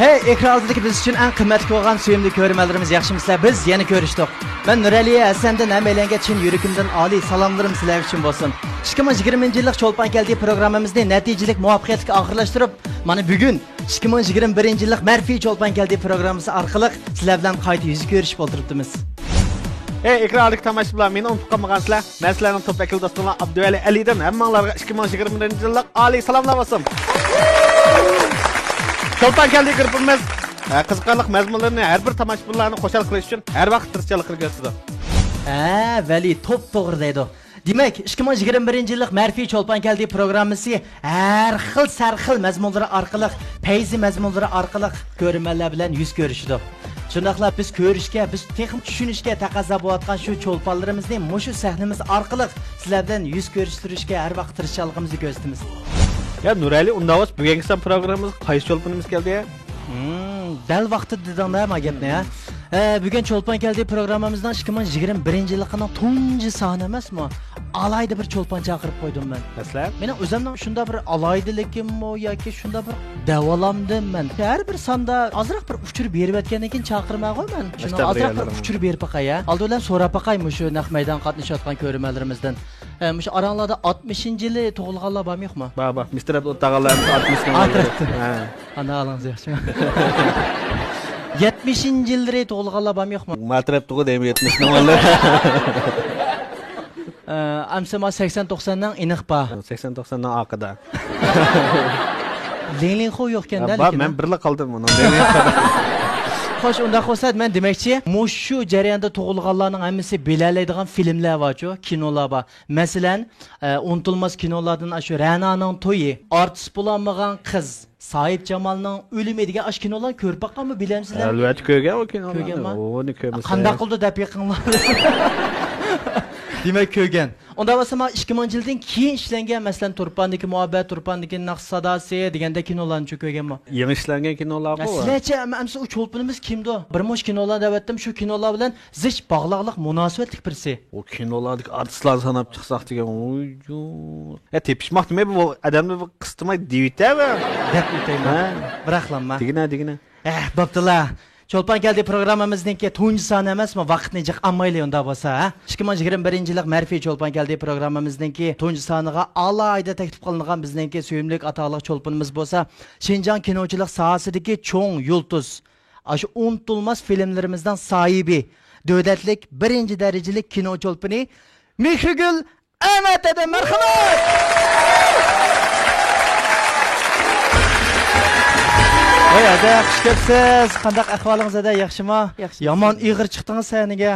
Hey, ekran altındaki biz için en kıymetli olan suyumlu görmelerimiz yaxşımızlar. Biz yeni görüştük. Ben Nuraliye Esen'den hem eğlence için yürekimden ali salamlarım sizler için olsun. 2020 yıllık Çolpan geldiği programımızda neticelik muvaffakiyetlik ahırlaştırıp mana bugün 2021 yıllık Merfi Çolpan geldiği programımız arkalık sizlerden kaydı yüzü görüşüp oturttuğumuz. Hey, ekran aldık tamaşalar, meni unutup kalmagansızlar. Men sizlarning top vakil dostumlar Abduvali Ali'den hammalarga 2020 yıllık ali salamlar olsun. Çolpan geldiği grupimiz qiziqarli mazmunlarni har bir tomoshabinlarni qo'shal qilish uchun har vaqt tirishchilik qilib keladi. Vali top to'g'ri deydi. Demak, 2021 yillik Merfi Çolpan geldiği programımızı her xil sarxil mazmunlari orqali, peyzi mazmunlari orqali ko'rmanlar bilan yuz ko'rishdi. Shundaqla biz ko'rishga, biz texnik tushunishga taqozo bo'layotgan shu cho'lponlarimizni mushu sahnamiz orqali sizlardan yuz ko'rishtirishga har vaqt tirishchiligimizni ko'rsatamiz. Ya Nurali, undavas bugungi programmamiz qaysi cho'lponimiz keldi ya? Dal vaqti dedinglar ma gapni ya. Bugün Çolpan geldiği programımızdan 2021 yılının tunji sahne emasmi? Alayda bir Çolpan chaqirib qo'ydim men. Masalan, meni o'zimdan shunda bir alaydiligimmi yoki shunda bir davolamdim men. Har bir sonda ozroq bir uchirib berib aytgandan keyin chaqirmay qo'yman. Shuni ozroq bir uchirib berib qo'y ya. Oldi bilan so'rab qo'yaymi shu naq maydon qatnashayotgan ko'rmalarimizdan. Shu aranglarda 60-yili tug'ilganlar bormi yo'qmi? Bor. Mr. Tog'alarimiz 60-ni. Ha. Ana alangiz yaxshimi? 70-yilları tug'ilganlar bormi yo'qmi? Matrab tug'i deymi 70-ni vallahi. Amsama 80-90dan iniq ba. 80-90dan orqada. Leninxo yo'q ekanda lekin. Men birla qoldim uni. Xo'sh, unda qo'sat men demoqchi, shu jarayonda tug'ilganlarning hammasi bilalaydigan filmlar bor-ku, kinolar bor. Masalan, unutilmas kinolardan shu Ra'noning to'yi, artist bo'lolmagan qiz, Said Jamalning o'limi degan ash kinolarni ko'rib boqqanmi, bilamsizlar? Albatta ko'rgan o kinolarni. Ko'rganman. Uni ko'rmasa. Qanday qildi deb yiqinglar. Demek ko'rgan. Onda bo'lsa 2000 yildan keyin ishlangan, masalan, Turpandagi muhabbat, Turpandagi naqsh sadosi deganda kinolarni ko'rganman. Yangi ishlangan kinolar bor. Sizlarcha amsa u cho'lpinimiz kimdi? Bir mosh kinolar davatdim, shu kinolar bilan zich bog'liqlik munosabatlik birisi. O kinolardagi artistlarni sanab chiqsaq degan. Ya tepishmoq nima bu odamni qistimay deyitami? Deb aytayman. Biraqlanma. Digina. Bo'ptilar. Çolpan geldi programımızdaki tunji sahne emasmi? Vaqtni jiq almayli unda bo'lsa, ha? 2021 yillik Merfi Çolpan geldi programımızdaki tunji sahnaga alayda taklif qilingan bizningki suyimlik ataliq cho'lponimiz bo'lsa, Şinjan kinochilik sohasidagi cho'ng yulduz. Shu unutilmas filmlarimizdan sahibi, davlatlik birinchi darajalik kino cho'lponi Mehrigul Ahmet'e marhamat. Voy ada, xush kelibsiz. Qanday ahvolingiz ada, yaxshimi? Yomon ig'ir chiqdingiz saniga.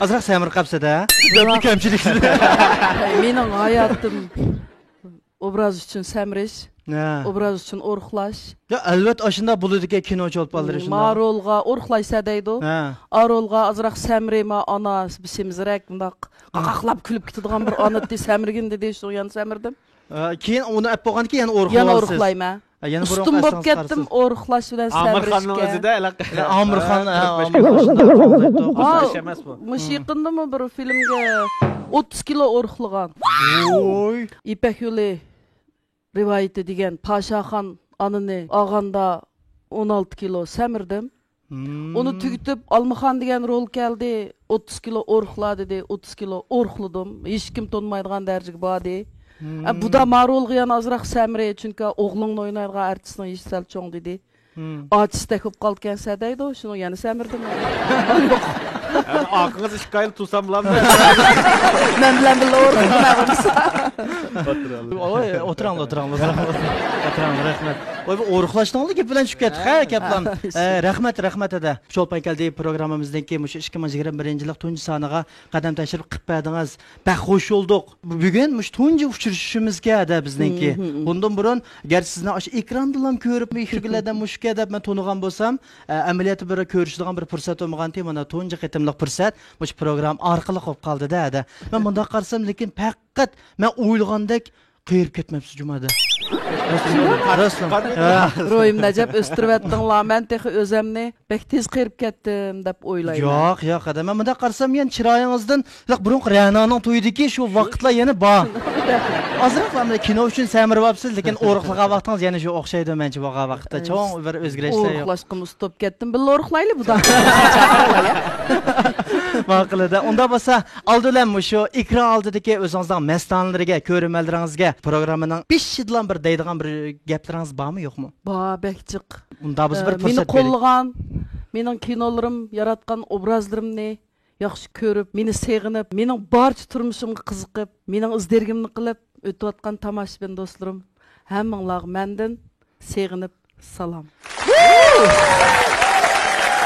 Azroq samir qapsada. Nima kamchilikdir? Mening hayotim obraz uchun samirish, obraz uchun o'rxlash. Ya albatta shunda bo'ladi-ki kino cho'lponlari shunda. Marolga o'rxlaysa deydi. Arolga azroq samrema ana bisimizrak bundaq qaqaqlab kulib ketadigan bir onatdi samirgin dedi, shu yan samirdim. Keyin uni olib bo'lgandan keyin yana o'rxlaysiz. Yana o'rxlayman. Ustum bo'lib ketdim, o'rxlash bilan samirishga. Amirxonning o'zida Amirxon emas bu. Mushiqindimi bir filmga 30 kilo o'rxlagan. Oy. İpek yo'li rivoyati degan Pashaxon anini olganda 16 kilo samirdim. Onu tugitib Almaxon degan rol keldi. 30 kilo o'rxla dedi, 30 kilo o'rxladim. Hech kim tonmaydigan darajaga bordi. Bu da marolğayan azraq səmrə çünki oğlunun oynayırğa artistning iş sal çoğ dedi. Artist təqib qalgan sədəydi, şunu yəni səmirdim. Aqınız işqayıl tutsam bulam. Mən bilən o'rxladim. Oturanglar, rahmat. Oy bu o'rxlashdanlik gap bilan tushib ketdik, ha, kaplan. Rahmat ada. Çolpan geldi programımızdaki 2021 yillik tunji sahnaga qadam tashrif qilib berdingiz. Baxush olduk. Bugun tunji uchrashishimizga ada bizningki. Bundan burun gar sizni o'sha ekrandan ham ko'rib, mehrglardan mushka deb men tonigan bo'lsam, amaliyoti bir ko'rishadigan bir fursat bo'lmagan-te, mana tunji qitimliq fursat shu program orqali qolib qoldi-da ada. Men bunda qarsam, lekin faqat men o'ylagandek qiyirib ketmabsiz jumada. Royum Necep östürvetdinlar, men texi özemni bek tez qiyirib ketdim deb o'ylayman. Yo'q, adam. Men bunda qarsam, men chiroyingizdan, burun Ra'noning to'yidiki shu vaqtlar yana bor. Azraqlamda kino uchun samirvapsiz, lekin o'riqliga vaqtingiz yana shu o'xshaydi mencha bo'lgan vaqtda. Cho'ng bir o'zgarishlar yo'q. O'riqlashqim stop ketdim. Billa o'riqlayli bu da. Maqilida. Unda bo'lsa, aldilam shu ekran oldidagi o'zingizning mastanlariga, ko'rmallaringizga programmaning 5 yildan bir deydigan bir gaplaringiz bormi, yo'qmi? Bor, bekchiq. Unda biz bir Meni fursat berdik. qo'llagan, mening kinolarim, yaratgan obrazlarimni yaxshi ko'rib, meni seg'inib, mening barcha turmushimga qiziqib, mening izdergimni qilib o'tayotgan tomoshabin do'stlarim, hammanglarga mendan seg'inib salom.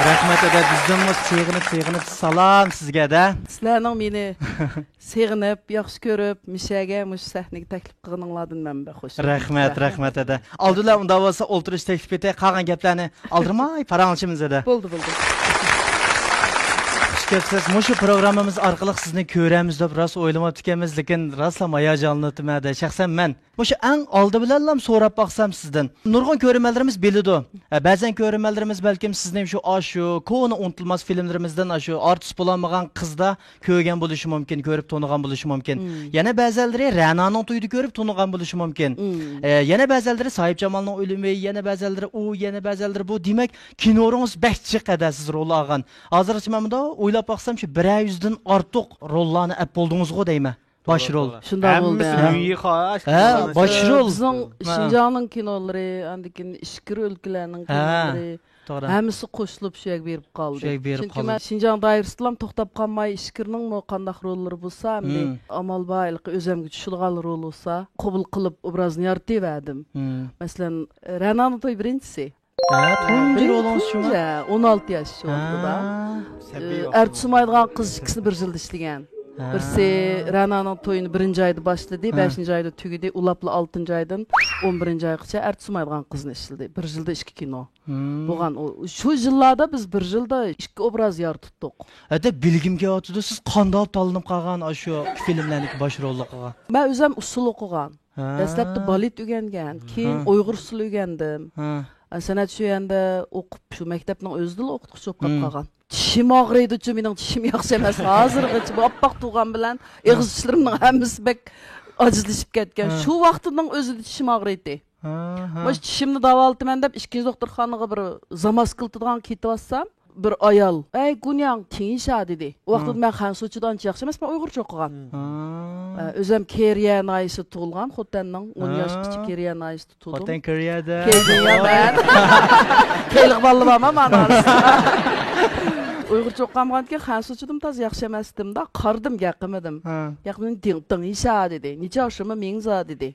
Rahmat eda, bizdan seg'inib salom sizga-da. Sizlarning meni seg'inib, yaxshi ko'rib, mishaga mush sahnaga taklif qilganinglardan men xush. Rahmat eda. Aldilar unda bo'lsa o'ltirish taklif etay, qolgan gaplarni aldirmay paranglashimiz edi. Bo'ldi. Siz mushu programmamiz orqali sizni ko'ramiz deb rost o'ylamab ekanmiz, lekin rostla hayajonlantirmadi. Shaxsan men mushu eng oldi bilan so'rab baqsam sizdan. Nurg'un ko'rmalarimiz biladi. Ba'zan ko'rmalarimiz balkim sizning shu ashu koni unutilmas filmlarimizdan ashu artist bo'lmagan qizda ko'rgan bo'lishi mumkin, ko'rib tonigan bo'lishi mumkin. Yana ba'zalari Ra'noning to'yida ko'rib tonigan bo'lishi mumkin. Yana ba'zalari Sohib Jamolning o'limi, yana ba'zalari u, yana ba'zalari bu. Demak, kinoringiz baxtchi qadasiz rol olgan. Hozircha men bunda o'ylab baqsam shu 100 dan ortiq rollarni ap bo'ldingizgo deyman. Bosh rol. Shunday bo'ldi. Bosh rol. Bizning Şinjanning kinolari, andikin ishkir o'lkalarning kinolari hammasi qo'shilib shu yerga berib qoldi. Chunki men Şinjan doirasida to'xtab qolmay ishkirning qanday rollari bo'lsa, hamda amalbaylik o'zimga tushilgan rol bo'lsa, qabul qilib obrazni yaratib verdim. Masalan, Ra'noning to'y birinchisi. Tunji rolunuz şuna. 16 yaş şu vaqtida. Ertusumaydigan qiz ikkisini bir yilda ishlagan. Birsi Ra'noning to'yini 1-oyda boshladi, 5-oyda tugadi, ulapli 6-oydan 11-oygacha Ertusumaydigan qizni ishladi. 1 yilda 2 kino. Bo'lgan shu yillarda biz 1 yilda 2 obraz yaratdik. Hada bilgim kelyapti, siz qanday tanlanib qolgan shu filmlarning bosh rolligiga? Men o'zim usul o'qigan. Dastlabda balet o'rgangan, keyin Uyg'ur usuli o'rgandim. Sanat shu yanda o'qib, shu maktabning o'zida o'qituvchi o'qib qolgan. Tishim og'riydi-chi, mening tishim yaxshi emas. Hozirgacha bu oppoq tug'an bilan og'iz tishlarimning hammasi bek ojizlashib ketgan. Shu vaqtning o'zida tishim og'riydi. Mo'sh tishimni davolataman deb ikkinchi doktorxonaga bir zamas qiladigan ketib olsam, bir ayol, "Ey Gunyang, tingsha" dedi. O vaqtda men Xansuchidan yaxshi emas, men Uyg'urcha o'qigan. O'zim Keriya naisi tug'ilgan, Xotanning 10 yosh kichik Keriya naisi tug'ildim. Xotan Koreyada. Keriya. Keyliq bolaman men. Uyg'urcha o'qiganman ki Xansuchidan taz yaxshi emasdim-da, qardim gaqimidim. Gaqimni tingsha dedi. Necha yoshim? Mingza dedi.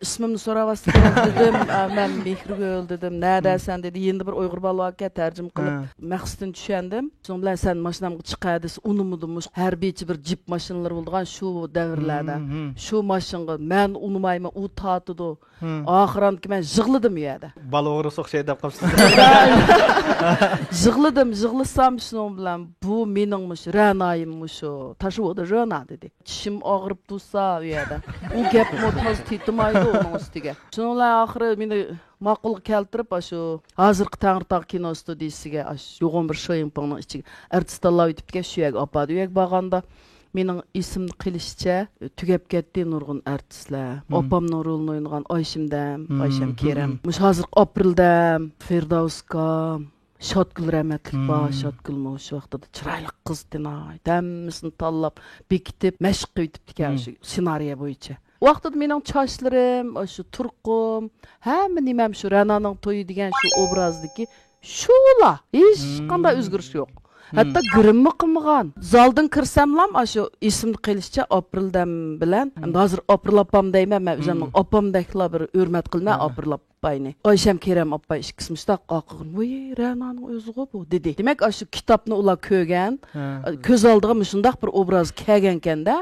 İsmimni so'rabasiz dedim, men Mehrigul dedim. Nerdasan dedi. Endi bir Uyg'ur bolaga tarjim qilib maqsadini tushundim. So'ng bilan sen mashinamga chiqadi, unumudim. Harbiychi bir jip mashinalar bo'lgan shu davrlarda. Shu mashinaga men unumayman, u tatidi. Oxiramki men yig'ladim u yerda. Bola o'g'risi o'xshaydi deb qolibsiz. Yig'lasam shuning bilan bu meningmish, Ra'noyimmish shu. Tashuvda Ra'no dedi. Tishim og'rib tursa u yerda. U gap motmoz titilmaydi onun ustiga. Shuninglar oxiri meni ma'qul keltirib shu hozirgi Tangirtog' kino studiyasiga yo'g'on bir shoyimponing ichiga artistlar o'tibga shu yerga opadi. U yerga borganda mening ismimni qilishcha tugab ketdi nurg'un artistlar. Opamning rolini o'ynagan Aysham Kerem. Mush hozir aprelda Firdavska Shotgul rahmatlik bor, Shotgul shu vaqtda chiroyli qiz dinay, hammasini tanlab, bekitib, mashq qilib ekan shu ssenariy bo'yicha. Vaqtida mening chochlarim, shu turqum, hamma nimam shu Ra'noning to'yi degan shu obrazdagi shula, hech qanday o'zgarish yo'q. Hatta girimmi qilmagan. Zaldan kirsamlam shu ismni qilishcha apreldan bilan, hozir aprel opam deyman, men o'zimning opamdaklar bir hurmat qilman aprel opayni. Aysham Kerem opay ikkisi mustaq oqig'in. "Voy, Ra'noning o'ziga bu" dedi. Demak, shu kitobni ular ko'rgan, ko'z oldiga shundaq bir obraz kelgan ekanda.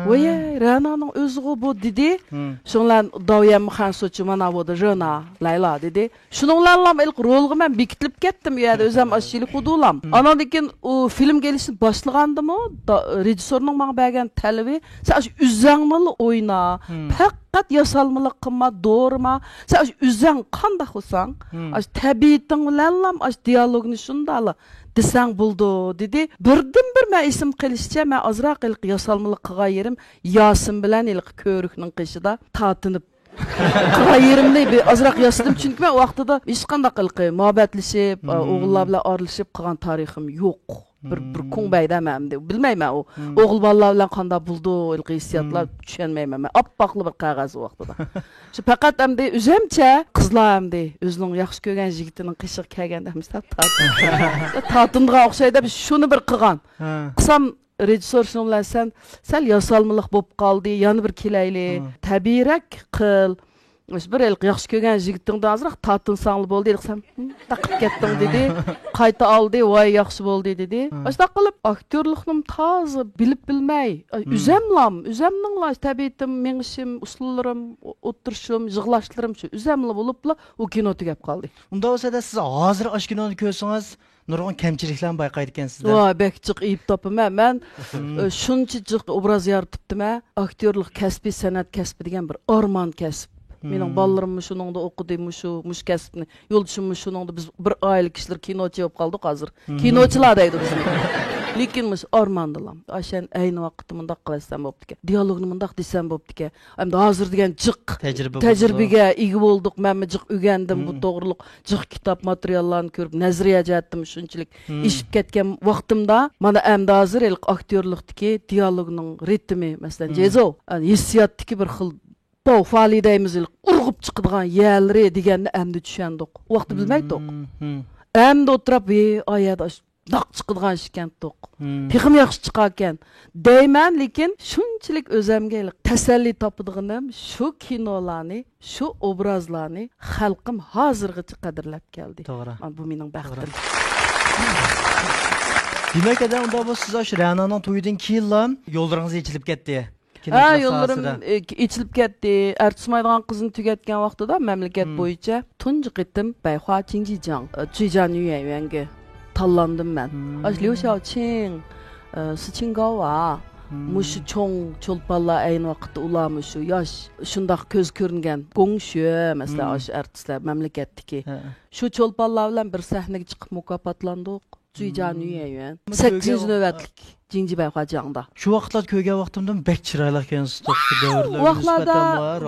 "Voy, Ra'noning o'ziga bu" dedi. Shunlar Dovyam Xansuchi mana bu Ra'no Layla dedi. Shuninglarlam ilk rolga men bekitilib ketdim u yerda, o'zim ashili qudulam. Anandan o film gelişini başlagandımı, rejissorning menga bergan talabi, sen shu uzangni o'yna, faqat faqat yasalmılık qilma, doğurma. Sen üzən qandaq olsan, təbiitin bilanlam dialogni şundala desang buldu dedi. Birdim bir mən isim qilishçe mən azraq ilq yasalmılık qığa yerim Yasin bilan ilq körüknün qışıda tatınıp qığa yerimde bir azraq yasıdım çünkü mən o vaxtıda hiç qandaq ilqi muhabbetlişip, oğullar bilan aralışıp qıған tarixim yo'q. Bir kunbaydamam de bilmeymen o oğul balalar bilan qanda buldu ilqi hissiyatlar düşenmeymen men appaqlı bir qog'oz o vaqtida shu faqat hamda o'zimcha qizlar hamda o'zining yaxshi ko'rgan yigitining qishiq kelganda tatındığa o'xshaydi biz shuni bir qilgan qilsam rejissor shuni bilan sen sal yasalmılık bo'lib qoldi yana bir kelayli tabiiyroq qil bir yaxshi ko'rgan yigitingdan azroq tatinsangli bo'ldi desam taqib ketding dedi qayta oldi voy yaxshi bo'ldi dedi boshqa qilib aktyorliknim toza bilib bilmay üzemningla tabiitim mengishim usullarim o'tirishim yig'lashlarim shu üzemli bo'libla u kino tugab qoldi unda bo'lsa-da siz hozir osh kinoni ko'rsangiz nurg'un kamchiliklarni bayqaydi ekansiz-da voy bek jiq iyib topaman men shuncha jiq obraz yaratibdiman aktyorlik kasbi san'at kasbi degan bir armon kasb mening bolalarım şuningda o'qidi mush kasbni yo'ldoshim shuningda biz bir oila kishilar kinochi bo'lib qoldik hozir kinochilar deydi bizni lekin mush armondilam ashan ayni vaqtda mundaq qilasam bo'pti ekan dialogni mundaq desam bo'pti ekan endi hozir degan jiq tajribaga ega bo'ldik menmi jiq o'rgandim bu to'g'riliq jiq kitob materiallarni ko'rib nazariya jihatdan shunchalik ishib ketgan vaqtimda mana endi hozir aktyorlikdagi dialogning ritmi masalan jezo hissiyotdagi bir xil bu faaliydaymiz urg'ib chiqadigan yerlari deganni endi tushundik. U vaqtda bilmaydik. Endi o'tirib, oyat daq chiqadigan ekan to'q. Pixim yaxshi chiqar ekan. Deyman, lekin shunchalik o'zimga tasalli topadiganim shu kinolarni, shu obrazlarni xalqim hozirgacha qadrlab keldi. To'g'ri. Bu mening baxtim. Demak, unda bu siz shu Ra'noning to'yidan keyin yo'llaringiz yechilib ketdi. Yo'llarim ichilib ketdi. Artismaydigan qizni tugatgan vaqtida mamlakat bo'yicha tunji qitim Bayhua Jinjijiang, Zhujiang Yuanyuanga tanlandim men. Liu Xiaoqing, Si Qingao mushu cho'ng cho'lponlar ayni vaqtda ularmi shu yosh shundoq ko'z ko'ringan Gongshu masalan artistlar mamlakatdagi shu cho'lponlar bilan bir sahnaga chiqib mukofotlandik. Zhujiang Yuanyuan 8 navbatlik Jinji Bayhuajiangda. Shu vaqtlar ko'rgan vaqtimda bek chiroyli ekansiz to'xtib davrlar. Vaqtlarda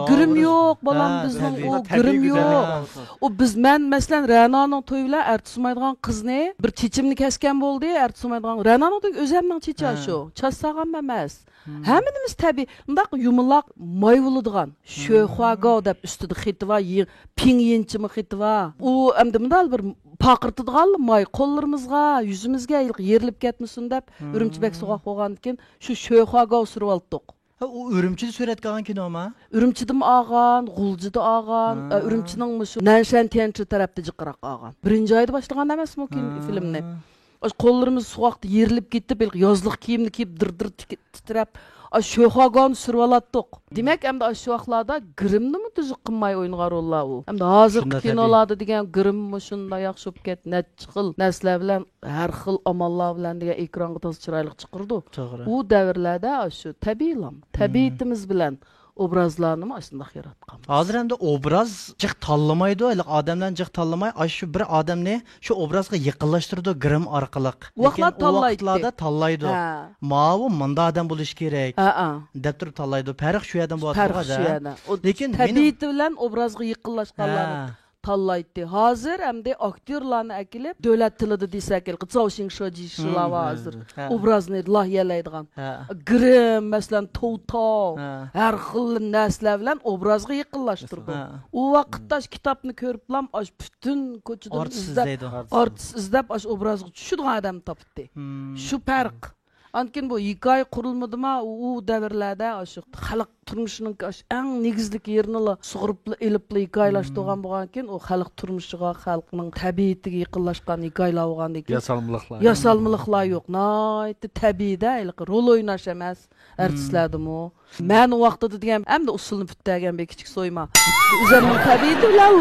grim yo'q, bolam bizning u grim yo'q. O biz men masalan Ra'noning to'yi bilan artismaydigan qizni bir chechimni kesgan bo'ldi, artismaydigan Ra'noning to'yi o'zimning checha shu. Chassag'am emas. Hammamiz tabiiy, undaq yumaloq mayvuladigan Shuohuago deb ustida xitva, ping yinchimi xitva. U endi bundal bir paqirtadigan may qo'llarimizga, yuzimizga yerilib ketmasin deb Urumchibek so'qoq bo'lgandan keyin shu Shuohuago surib oldik. U Urumchida suratga olgan kinoma? Urumchida olgan, G'uljida olgan, Urumchining shu Nanshan Tianchi tarafda jiqroq olgan. Birinchi oyda boshlagan emasmi filmni? Qo'llarimiz so'qda yerilib ketib, yozliq kiyimni kiyib dir-dir titrab, Shuohuagoni surib olatdik. Demak, endi shu vaqtlarda grimni tuzuq qilmay o'ynagan rollar u. Endi hozirgi kinolarda degan grim shunday yaxshi bo'lib ketdi. Necha xil narsalar bilan, har xil amallar bilan degan ekranga to'g'ri chiroyli chiqirdi. U davrlarda shu tabiiyatimiz bilan obrazlarni shunday yaratgan. Hozir endi obraz jiq tanlamaydi, odamlarni jiq tanlamay, shu bir odamni shu obrazga yaqinlashtirdi grim orqali. Lekin u vaqtlarda tanlaydi. Ma'vu munda odam bo'lish kerak. deb turib tanlaydi. Farq shu yerdan bo'lyapti. Lekin tabiiyati bilan obrazga yaqinlashganlar tanlaydi. Hozir hamda aktyorlarni akilib davlat tilida desak, Zhao Xingshi shilava hozir obrazni loyihalaydigan. Grim, masalan, Toutao, har xil narsalar bilan obrazga yaqinlashtirdi. U vaqtda kitobni ko'riblam, butun ko'chadan artist izlab obrazga tushadigan odam topdi. Shu farq. Ankin bu hikoya qurilmadimi u davrlarda shu xalq turmushining eng negizlik yerini sug'urib elib hikoyalashtirgan bo'lgan ekan, u xalq turmushiga, xalqning tabiatiga yaqinlashgan hikoyalar bo'lgandan keyin yasalmılıqlar yo'q. Noyati tabiiyda rol o'ynash emas artistlardimi. Men u vaqtda degan hamda usulni bitdagan bir kichik so'yma. O'zimning tabiiyati bilan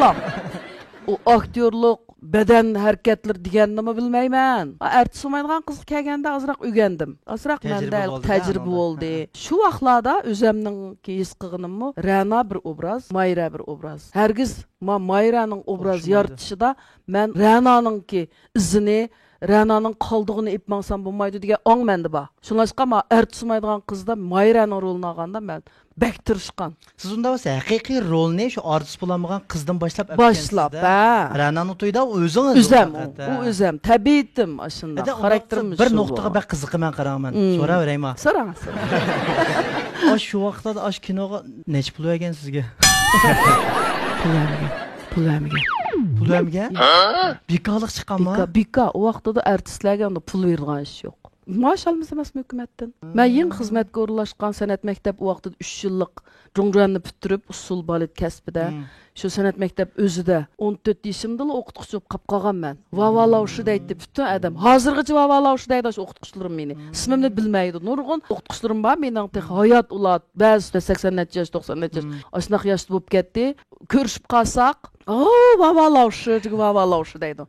u aktyorlik beden hareketleri deganini bilmayman. Artist olmaydigan qiz kelganda azroq o'rgandim. Azroq menda tajriba bo'ldi. Shu vaqtlarda o'zimning his qilganimmi Ra'no bir obraz, Mayra bir obraz. Hargiz Mayraning obraz yaratishida men Ra'noningki izini Ra'noning qoldig'ini epmansam bo'lmaydi degan ong menda bor. Shunlashqa men artist olmaydigan qizda Mayraning rolini olganda men bek tirishqan. Siz unda bo'lsa haqiqiy rolni shu artist bo'lmagan qizdan boshlab Ra'noning to'yida o'zingiz o'zim tabiatim shunda xarakterim bir nuqtaga bak qiziqaman qarayman. So'raveraymi? So'rang. Shu vaqtda ash kinoga nech pul bergan sizga? Pul vermagan? Bikalik chiqqanmi? Bika o vaqtda artistlarga unda pul berilgan ish yo'q. Maaş almaz emasmi hukumatdan? Men yeni xizmatga o'rinlashgan san'at maktab o vaqtda 3 yillik Jongranni bitirib, usul balet kasbida shu san'at maktab o'zida 14 yoshimda o'qituvchi bo'lib qolib qolganman. Vavalovshi deydi butun adam. Hozirgacha vavalovshi deydi o'qituvchilarim meni. Ismimni bilmaydi. Nurg'un o'qituvchilarim bor, mening hayot ular ba'zi 80 yosh, 90 yosh, ashunaq yoshda bo'lib ketdi. Ko'rishib qolsak, vavalovshi deydi.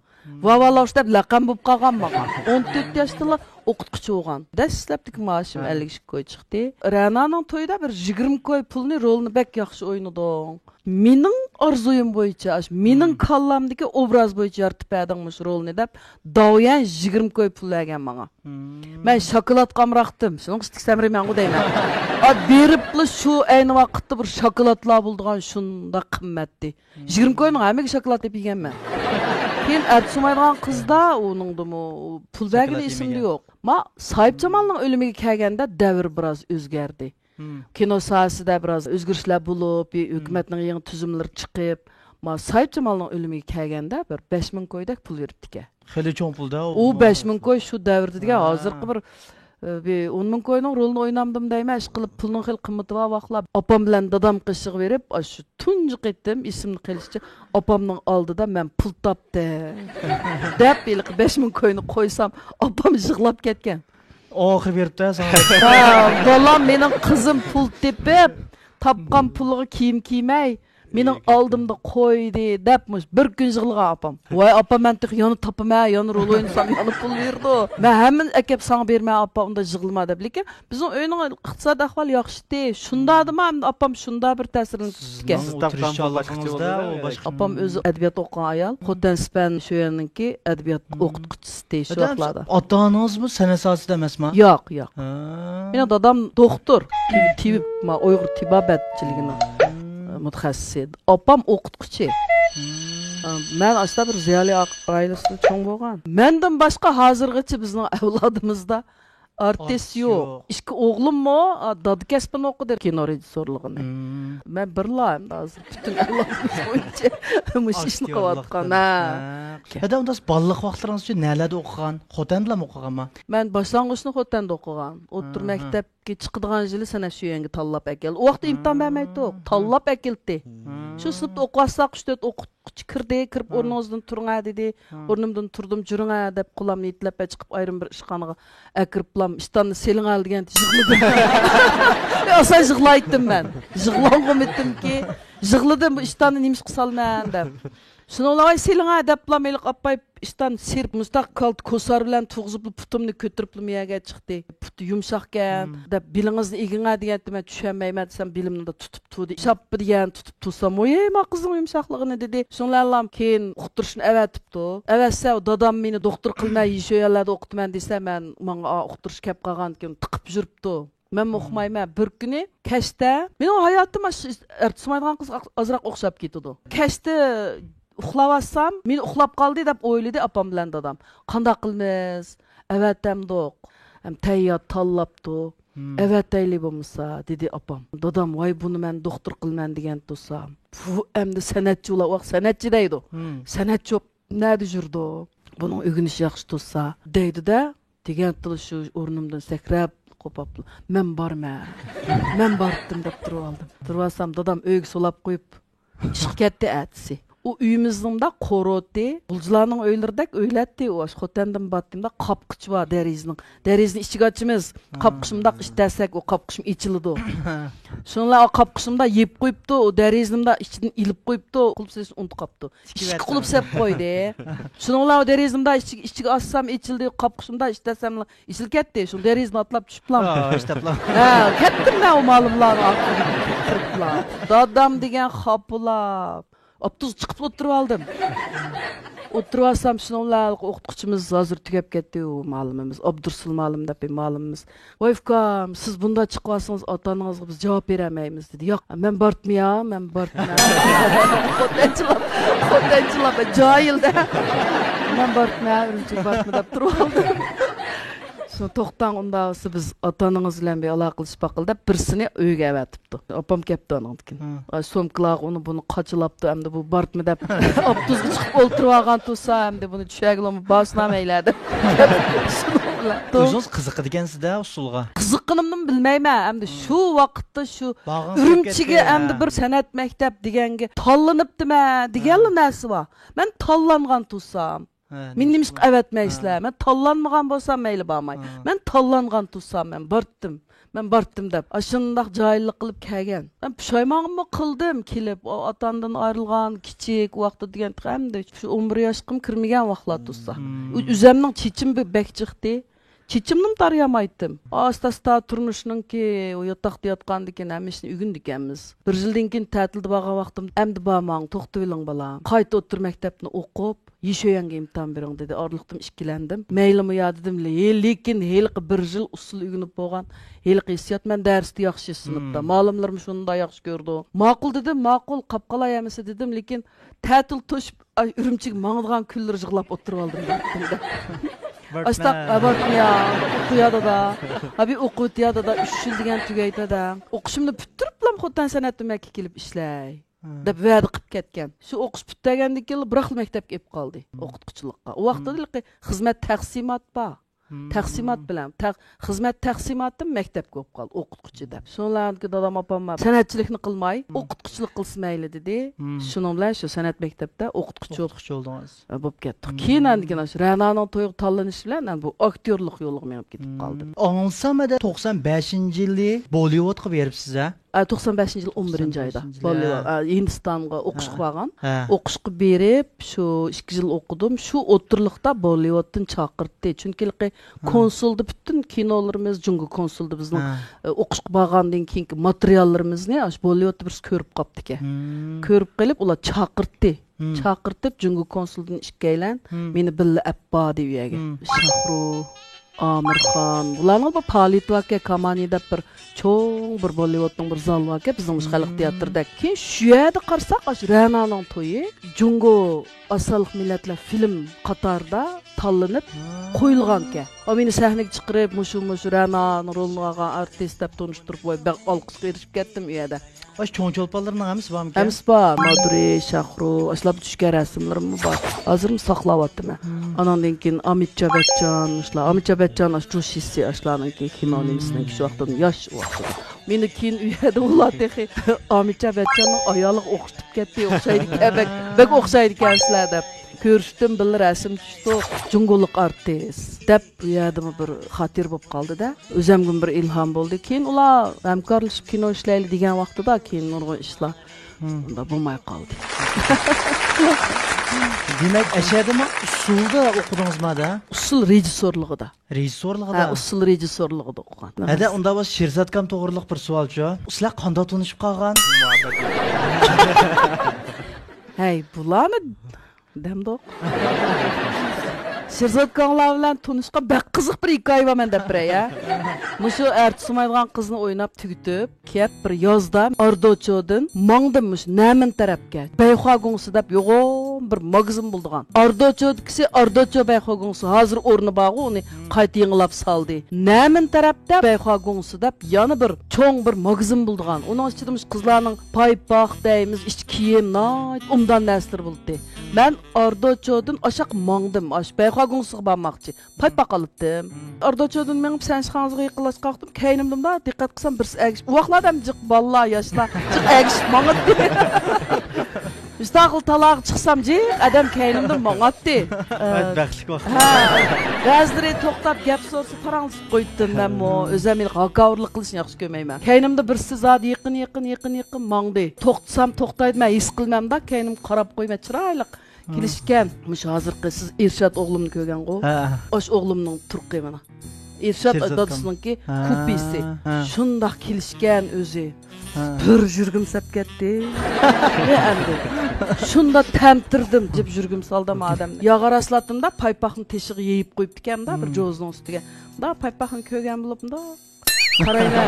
Vavalovshi deb laqam bo'lib qolgan maqam. 14 yoshda o'qituvchi bo'lgan. Dastlabki maoshim 50 koy chiqdi. Ra'noning to'yida bir 20 koy pulni rolni bek yaxshi o'ynadim. Mening orzuyim bo'yicha, mening kallamdagi obraz bo'yicha yaratib berdiңmish rolni deb Davyan 20 koy pul bergan menga. Men shokolad qamraqdim. Shuning istik samri men deyman. Beribli shu ayni vaqtda bir shokoladlar bo'ldigan shunda qimmatli. 20 koyning hammaga shokolad deb yeganman. Keyin artsumaydigan qizda uningdimi pul bergan ismli yo'q. Ma Soyib Jamolning o'limiga kelganda davr biroz o'zgardi. Kino sohasida biroz o'zgarishlar bo'lib, hukumatning yangi tuzumlari chiqib, ma Soyib Jamolning o'limiga kelganda bir 5000 koydek pul beribdi. Xeli cho'ng pulda. U 5000 koy shu davrda degan hozirgi bir 10 koyning rolini o'ynamdim deyman, ish qilib pulning xil qimmati va vaqtlar. Opam bilan dadam qishig berib, shu tunji qetdim, ismini qilishcha opamning oldida men pul topdim. Deb 5000 koyni qo'ysam, opam yig'lab ketgan. Oxir beribdi sana. Bolam mening qizim pul tepib, topgan puliga kiyim kiymay, mening oldimda qo'ydi debmish bir kun yig'lagan opam. Voy opam men yana topama, yana rol o'ynasam yana pul berdi. Men hamma akab sana bermay opa unda yig'lama deb, lekin bizning uyning iqtisod ahvoli yaxshi. Shundadimi opam shunda bir ta'sirini tutgan. Opam o'zi adabiyot o'qigan ayol, Xotanspan shu yerniki adabiyot o'qituvchisi shu vaqtlarda. Ota-onangizmi san'at sohasida emasmi? Yo'q. Mening dadam doktor, tibib, Uyg'ur tibobatchiligining mutaxassisi. Opam o'qituvchi. Men aslida bir ziyoli oilasida cho'ng bo'lgan. Mendan boshqa hozirgacha bizning avlodimizda artist yo'q. Ikki o'g'limmi dod kasbini o'qidi kino rejissyorligini. Men birla hozir butun avlodimiz bo'yicha mush ishni qilayotgan. Hada unda balliq vaqtlaringiz uchun nalarda o'qigan? Xotan bilan o'qiganmi? Men boshlang'ichni Xotanda o'qigan. O'rta maktabga chiqadigan yili sana shu yangi tanlab keldi. U vaqtda imtihon bermaydi, tanlab keldi. Shu sinfda o'qivasaq 3-4 o'qituvchi kirib o'rningizdan turing dedi. O'rnimdan turdim, juring deb qo'limni yetlab chiqib ayrim bir ishxonaga akirib lam ishtanni seling al degan yig'ladim. Asal yig'laydim men. Yig'lang'im etdimki, yig'ladim bu ishtanni nima qilsalman deb. Şunolay selinga deplam elik appay ishdan serp mustaq kalt kosar bilan tug'zib putumni ko'tirib miyaga chiqdi. Puti yumshoqkan deb bilingizni eginga degandim men tushunmayman desam bilimni tutib turdi. Shappi degan tutib tursam, "Oyma qizning yumshoqligini" dedi. Shunlarlam keyin uqtirishni avatibdi. Avatsa dadam meni doktor qilmay shu yerlarda o'qitman desa men menga uqtirish kelib qolgan ekan tiqib yuribdi. Men o'qimayman. Bir kuni kashda mening hayotim artsumaydigan qiz azroq o'xshab ketdi. Kashda uxlavatsam, men uxlab qoldi deb o'yladi opam bilan dadam. Qanday qilmiz? Avatamdoq. Ham tayyot tanlabdi. Avatayli bo'lmasa, dedi opam. Dadam, "Voy buni men doktor qilman degan tursam. Bu endi san'atchi ular, vaqt san'atchi deydi. San'atchi nada yurdi? Buning o'g'inish yaxshi tursa, deydi-da, degan til shu o'rnimdan sakrab qopapdi. Men borman. Men bordim deb turib oldim. Turvasam dadam o'yga solab qo'yib chiqib ketdi atsi. O uyimizde korottu. Bulcularının öylerdik öyletti. O xotendim battığımda kapkıç var derizinin. Derizini içi açımız. Kapkışımda iştesek o kapkışım içildi o. Şunlar o kapkışımda yiyip koyuptu. O derizinimde içinden ilip koyuptu. Kulüp sesi unut kaptı. İşki kulüp sep koydu. Şunlar o derizinimde içi assam içildi. Kapkışımda iştesem içil ketti. Şu derizini atlap düşüp lan. Kettim ben o malımlar. Dadam degen kapılap. Aptuz çıkıp oturup aldım. Oturup alsam şunlar okutucumuz hazır tükep ketdi o malımız. Abdursul malım dep malımız. Wolfgang, siz bunda çıkıpsınız atanızga biz cevap beremeymiz dedi. Yok, men bartmaya, men bartmaya. Xotençilap, cahil de. Men bartmaya, ürünçük bartma dep turup aldım. Şu toxtan ondağısı biz atanыңыз bilen bir alaqılışıp dep birsini öyge avatıptı. Apam kepti onunkin. Somkılaq onu bunu qaçılaptı hem de bu bartmı dep aptuzga çıkıp olturup algan tursa hem de bunu düşägilimi basına meyledi. Özünüz qiziqidi ekansiz-da usulga. Qiziqqanımni bilmayman. Hem de şu vaqtda şu Ürümchiga hem de bir sanat mektep degenge tallanıptı-ma degenli narsa var. Men tallangan tursam. Men nimish avatmaysizlar. Men tallanmagan bolsam mayli bormay. Men tallangan tursam men bartdim. Men bartdim dep. Aşındaq jahillik qilib kelgan. Men pushaymonimni qildim kelib. O atandan ayrılgan kichik vaqtda degan hamda shu 11 yoshqim kirmagan vaqtlar tursa. Üzemning chechim bek chiqdi. Çiçimnim tarayamaydım. Asta turmuşnunki o yatakta yatqandiken hemishni ügündikemiz. Bir yıldan keyin ta'tilda baga vaqtim emdi barmang to'xtab eling balam. Qayta o'tir maktabni o'qib, yeshoyanga imtihon bering dedi. Orliqdim ikkilendim. Meylimi ya dedim lekin heliqi bir yil usul ügünüp bolgan. Heliqi hissiyat men darsda yaxshi sinibda. Ma'lumlarim shunda yaxshi ko'rdi. Ma'qul dedim, ma'qul qapqalay emasa dedim, lekin ta'til to'shib Ürümchig mangdigan kunlar yig'lab o'tirib oldim. Astak abartmaya, okuyada da, abi okuyada da 3 yıl degen tügeyde da. Okuşumda püttürüp lam xotan sanat tümeki kelip işlay. Dep va'da qilib ketgan. Shu o'qish bitgandan keyin bir xil maktabga kelib qoldi, o'qituvchilikqa. U vaqtda xizmat taqsimot bor. Taqsimot bilan xizmat taqsimotim maktabga olib qoldi o'qituvchi deb. Shunlarga dadam opam sanatchilikni qilmay, o'qituvchilik qilsa mayli dedi. Shuning bilan shu sanat maktabda o'qituvchi oldingiz. Bo'lib ketdik. Keyin endi shu Ra'noning to'yi tanlanishi bilan bu aktyorlik yo'liga menib ketib qoldim. Ansamada 95-yilda Bollywoodga beribsiz a? 95 yıl 11 ayda Hindistan'a o'qishga borgan. O'qishga berib, shu 2 yil o'qidim. Shu o'tirliqda Bollywooddan chaqirdi. Chunki konsulda bütün kinolarimiz Jungo konsulda bizning o'qishga borgandan keyingi materiallarimizni Bollywoodda bir ko'rib qopdi ekan. Ko'rib qilib ular chaqirdi. Chaqirtib Jungo konsuldan ishkaylan meni billa abba deb uyaga. Shahru Amir Khan. Bularning bu Palitvaka Kamanida bir çoğ bir Bollywoodning bir zal var ki bizning xalq teatrida. Keyin shu yerda qarsak, Ra'noning to'yi Jungo asal millatlar film qatorida tanlanib qo'yilgan ekan. O meni sahnaga chiqarib, mushu Ra'noning rolini olgan artist deb tanishtirib qo'yib, ben olqishga erishib ketdim u yerda. Baş cho'ncho'lpalarning hamisi bormi? Hamisi bor. Maduri, Shahru, ashlab tushgan rasmlarim bor. Hozir saqlayaptim. Anandan keyin Amitabh Bachchan, Amitabh Bachchan ashtushisi ashlarning kinoning shu vaqtda yosh vaqtda. Meni keyin u yerda ularga Amitabh Bachchanning ayoliga o'xshatib ketdi, o'xshaydi ekan, bek o'xshaydi ekanlar deb. Ko'rishdim, bir rasm tushdi. Jungolik artist deb bu yerda bir xotir bo'lib qoldi-da. O'zimga bir ilhom bo'ldi. Keyin ular hamkorlashib kino ishlayli degan vaqtida keyin nurg'un ishlar unda bo'lmay qoldi. Demak, ashadimi usulda o'qidingizmi-da? Usul rejissorligida. Rejissorligida? Ha, usul rejissorligida o'qigan. Hada unda biz Sherzodkam to'g'riliq bir savolchi. Sizlar qanday tanishib qolgan? Hey, bularni Demdoq. Sherzodkanlar bilan tanishgan bak qiziq bir hikoya var menda biray ya. Mushu artsumaydigan qizni o'ynab tugitib, kep bir yozda Ardochodan mangdim mush Namin tarafga. Bayxogungsi deb yo'g'on bir magazin buldigan. Ardochodkisi Ardocho Bayxogungsi hozir o'rni bog'i uni qayta yangilab saldi. Namin tarafda Bayxogungsi deb yana bir cho'ng bir magazin buldigan. Uning ichida mush qizlarning paypoq deymiz, iç kiyim, umdan nasır buldi. Ben Ardochodan aşaq mangdim, Bayxogungsiga bormoqchi. Paypoq olibdim. Ardochodan men sanshxonasiga yaqinlashib qoldim. Keynimda diqqat qilsam bir agish. U vaqtlarda ham jiq balla, yoshlar jiq agish mangdi. Müstaqil talağa çıksam-cı, adam keynimde mağatdı. Baxtlik vaqt. Bəziləri toxtab gəp sorsa paranlısıb qoydu mən o özəm il haqavırlıq qılışını yaxşı görməyəm. Keynimdə birisi zad yaqın mаңды. Toxtsam toxtaydı mən his qılmam da keynim qarab qoyma çırayliq. Kilişkən. Müş hazırqı siz İrşad oğlumni ko'rgan qo'y. Oş oğlumning turqi mana. İrşad dadısınınki kupisi. Şundaq kilişkən özü. Bir жүргім сап кетті. Әнді. Шунда тәмтірдім деп жүргім салдым адамды. Яғар аслаттым да пайпақын тешіғі ейіп қойып дикем да бір жоздың үстіге. Да пайпақын көген біліп да қарайна.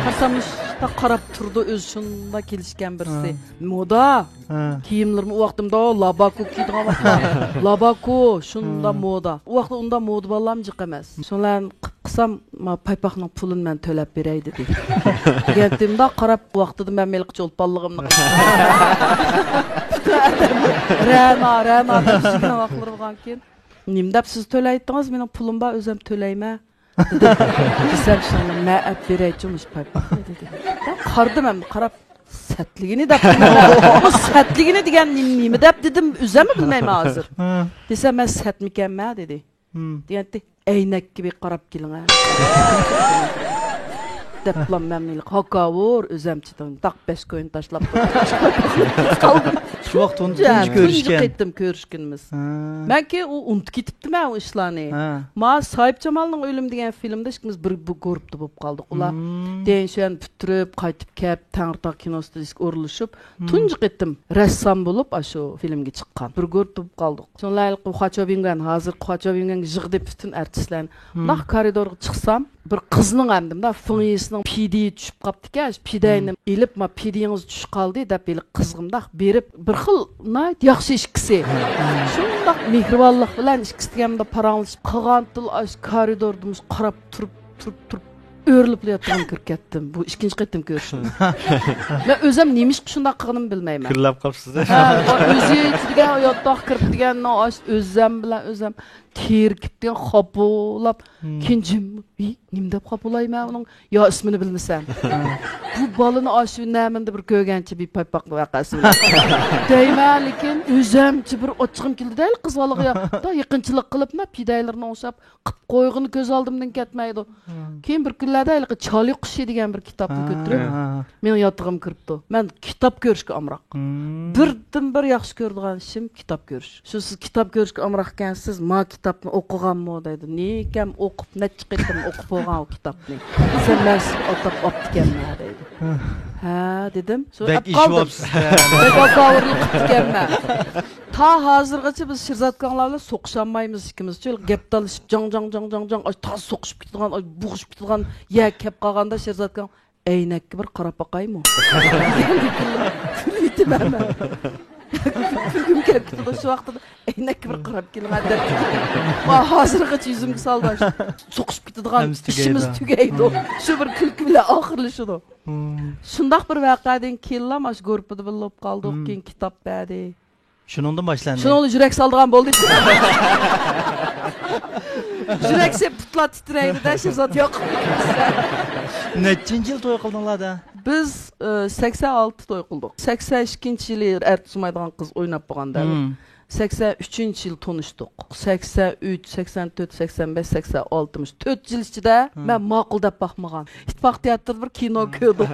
Қарсамыш да қарап тұрды өз шунда келішкен бірісі. Мода. Киімлерім уақытымда лабаку кейдіған вақытта. Лабаку шунда мода. Уақытта онда мода балам жық емес. Сонларын қысам пайпақның пұлын мен төләп берейді дейді. Гентімда қарап уақытыды мен мелік жолып балығымны. Рәна жүрген вақылыр болған кен. Немдеп сіз төләйттіңіз, менің пұлым ба өзім төләйме? Десем шыңы мә әп берейді жұмыс пайпақны дейді. Қарды мен қарап сәтлігіні деп o sətligini degan nima deb dedim o'zim bilmayman hozir. Desam men sətmikanman dedi. Deganda aynak gibi qarab keling. Deplam memnunlik hakavur özemçidan tak 5 koyun taşlap qaldım. Şu vaxt onu tuncu görüşken. Etdim görüşkünümüz. Ben ki o unut ketipdim ben o işlarni. Ma Sahip Jamal'ın ölüm degan filmde ikimiz bir görüptü bolup qaldık. Ular değişen pütürüp qaytıp kep Tangırtaq kinosunda uruluşup tuncu etdim. Ressam bolup aşu filmge çıqqan. Bir görüp bolup qaldık. Sonlaylık Quxaçobingan hazır Quxaçobingan jıg dep bütün artistlarni. Nah koridorga çıksam bir qızның әмдім да фыңесінің пидейі түшіп қапты ке пидейні еліп ма пидейіңіз түшіп қалды деп елі қызғымда беріп бір қыл яқшы ішкісі шындақ мехрибаллық білән ішкісі дегенімді параңылышып қылған тұл коридордымыз қарап тұрып örülüp yatağım kırk ettim. Bu ikinci ettim görüşüm. Ben özüm neymiş şunda qığınım bilmeyim. Kırlap kapsız. Özü içidigen yatağı kırp digen özüm bilen özüm terkip digen xapolap kincim nimde xapolayım ben onun ya ismini bilmesem. Bu balını aşı nəminde bir kögençi bir paypaqlı vakası. Deyme lekin özümçi bir oçğım kildi değil qızvalığı ya. Da yıkınçılık qılıp mı pidaylarını oşap qıp qoyğunu göz aldımdan ketmeydi. Keyin bir kunlarda Çali Quşi degan bir kitapni ko'tirib, men yotg'im kiribdi. Men kitap ko'rishga amroq. Birdan bir yaxshi ko'radigan ishim kitap ko'rish. Shu siz kitap ko'rishga amroq ekansiz, ma kitapni o'qiganmi deydi. Nekam o'qib, necha qitim o'qib bo'lgan o kitapni. Sen men o'qib optikanman deydi. Ha dedim. Bek ish bo'libsiz. Bek o'qavurlik qilganman. Ta hozirgacha biz Shirzatkanlar bilan so'qishamaymiz ikkimiz. Gap talishib jang ta so'qishib ketgan, bo'g'ishib ketgan ya kep qolganda Shirzatkan aynakka bir qarab boqaymi? Kuluydim men. Kulgim kelib ketdi shu vaqtda aynakka bir qarab kelman deb. Va hozirgacha yuzimga soldi. So'qishib ketadigan ishimiz tugaydi. Shu bir kulki bilan oxirlashdi. Shundaq bir voqeadan keyin mana shu gruppada bo'lib qoldik, keyin kitob berdi. Şunundan başlandı. Şunun yürek saldırgan boldu. Yürek se putla titreydi de Shirzat yok. Nechinchi yil to'y qildinglar da? Biz 86 to'y qildik. 82-yili Ertusumaydigan qiz o'ynab bo'lganda. 83-yil tanıştık. 83, 84, 85, 86, 4 yıl içinde ben maqul deb baxmagan. İttifaq teatrda bir kino ko'rdim.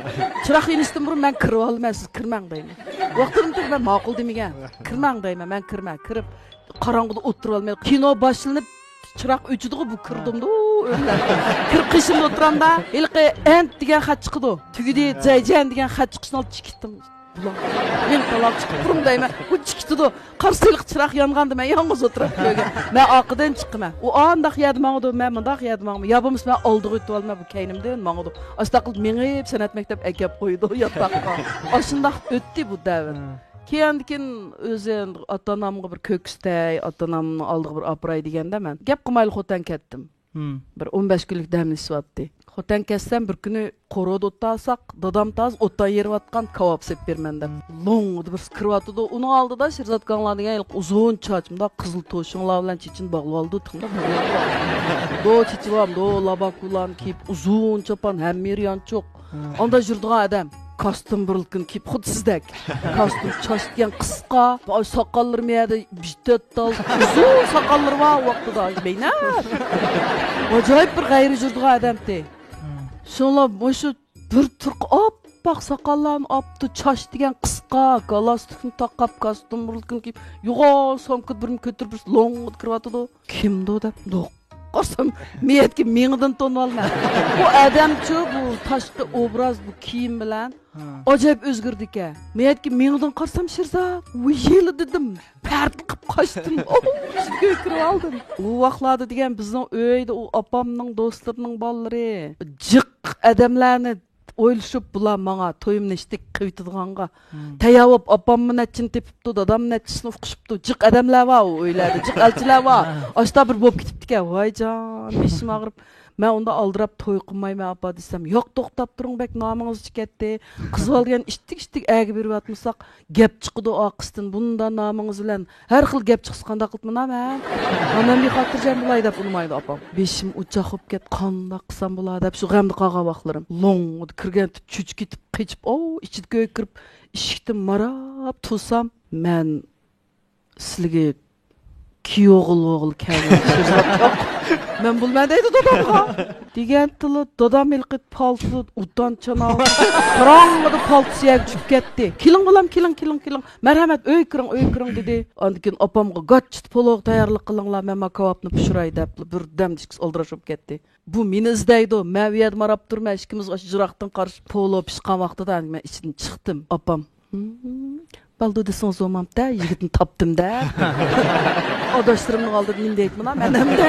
Çırak eniştim burun ben kirib olmay, siz kirmang deyman. Vaqtida ben maqul demagan. Kirmang deyman, ben kirib qarong'ida o'tirib olmay kino boshlanib çırak o'chidi bu kirdimda o'rlar. Kirib qishimda o'tiramda, ilqi ent degan xat chiqdi. Tugidi Zayjan degan xat chiqishini olib chiqdim. Men talab chiqib turum deyman. Bu chiqdi. Qarsiliq chiroq yonganda men yolg'iz o'tirib ko'rgan. Men oqidan chiqman. U andaq yadmangdi, men mundaq yadmangmi? Ya bo'lmasa men oldiga o'tib olma bu kaynimdan mangdi. Astaqil mengib san'at maktab akab qo'ydi yotoqqa. Ashundaq o'tdi bu davr. Keyin o'zi ota-onamga bir ko'kstay, ota-onamni oldiga bir apray deganda men gap qilmayli xotan ketdim. Bir 15 kunlik damlashyapti. Xotan kessem bir kuni qoro'da o'tsaaq, dadam taz o'tdan yerib atgan kebab sep bermen deb. Long bir kirib uni oldida Shirzatkanlar degan uzun chochimda qizil to'shinglar bilan chechin bog'lab oldi. Do chechivam, do labakulan kiyib uzun chopan, ham meryon cho'q. Anda жүрдіған адам kostyum burulkun kiyip xuddi sizdek. Kostyum çaştgan qısqa, sakalları meyada bitettal, uzun sakalları var o vaqtida. Meynat. Acayip bir gayri jurduğun adamdı. Şonla şu bir turq oppoq sakallarını aptı, çaştgan qısqa, galastikni taqab, kostyum burulkun kiyip, yo'g'on somka birini ko'tarib long kirib Kimdi o deb? Qorsam, meyetki mengdan tonib olma. Bu adamçı, bu tashqi obraz, bu kiyim bilan acayip o'zgardi ekan. Meyetki mengdan qarsam Shirzat, yeli dedim. Pard qilib qochdim. Shunga kirib oldim. U vaqtlarda degan bizning uyda u opamning do'stlarining bolalari jiq odamlarni o'ylashib bular menga to'yimni ishtik qilib tayyorlab opamni netchin tepibdi, dadam netchisini o'qishibdi. Jiq odamlar bor u uylarda, jiq elchilar bor. Ashta bir bo'lib ketibdi ekan. Voy jon, beshim og'rib. Men unda aldirab to'y qilmayman apa desam, yo'q to'xtab turing bek, nomingiz ketdi. Qiz olgan ishtik agi berib atmasak, gap chiqdi oqisdan. Bunda nomingiz bilan har xil gap chiqsa qanday qilibman men? Onam bir xotirjam bo'lay deb unmaydi opam. Beshim uchoq bo'lib ket, qanday qilsam bo'ladi deb shu g'amda qolgan vaqtlarim. Long kirgan chuch ketib, qichib, ichiga ko'y kirib, eshikdan marab tursam, men sizga o'g'il kelgan. Men bilmadaydi dadamga. Degan tili dadam ilqit paltı utan çanağı. Qarang'ida paltısı yag tushib ketdi. Keling bolam, keling. Marhamat, uy kiring dedi. Ondan opamga gotchit poloq tayyorlik qilinglar, men kebabni pishiray deb bir damdishkis oldirashib ketdi. Bu meni izdaydi. Men u yerda marab turman, ikkimiz jiroqdan qarshi polo pishgan vaqtida men ichidan chiqdim. Opam baldo desang zo'mamda, yigitni topdim-da. Odaşlarımның aldida men deytman, men hamda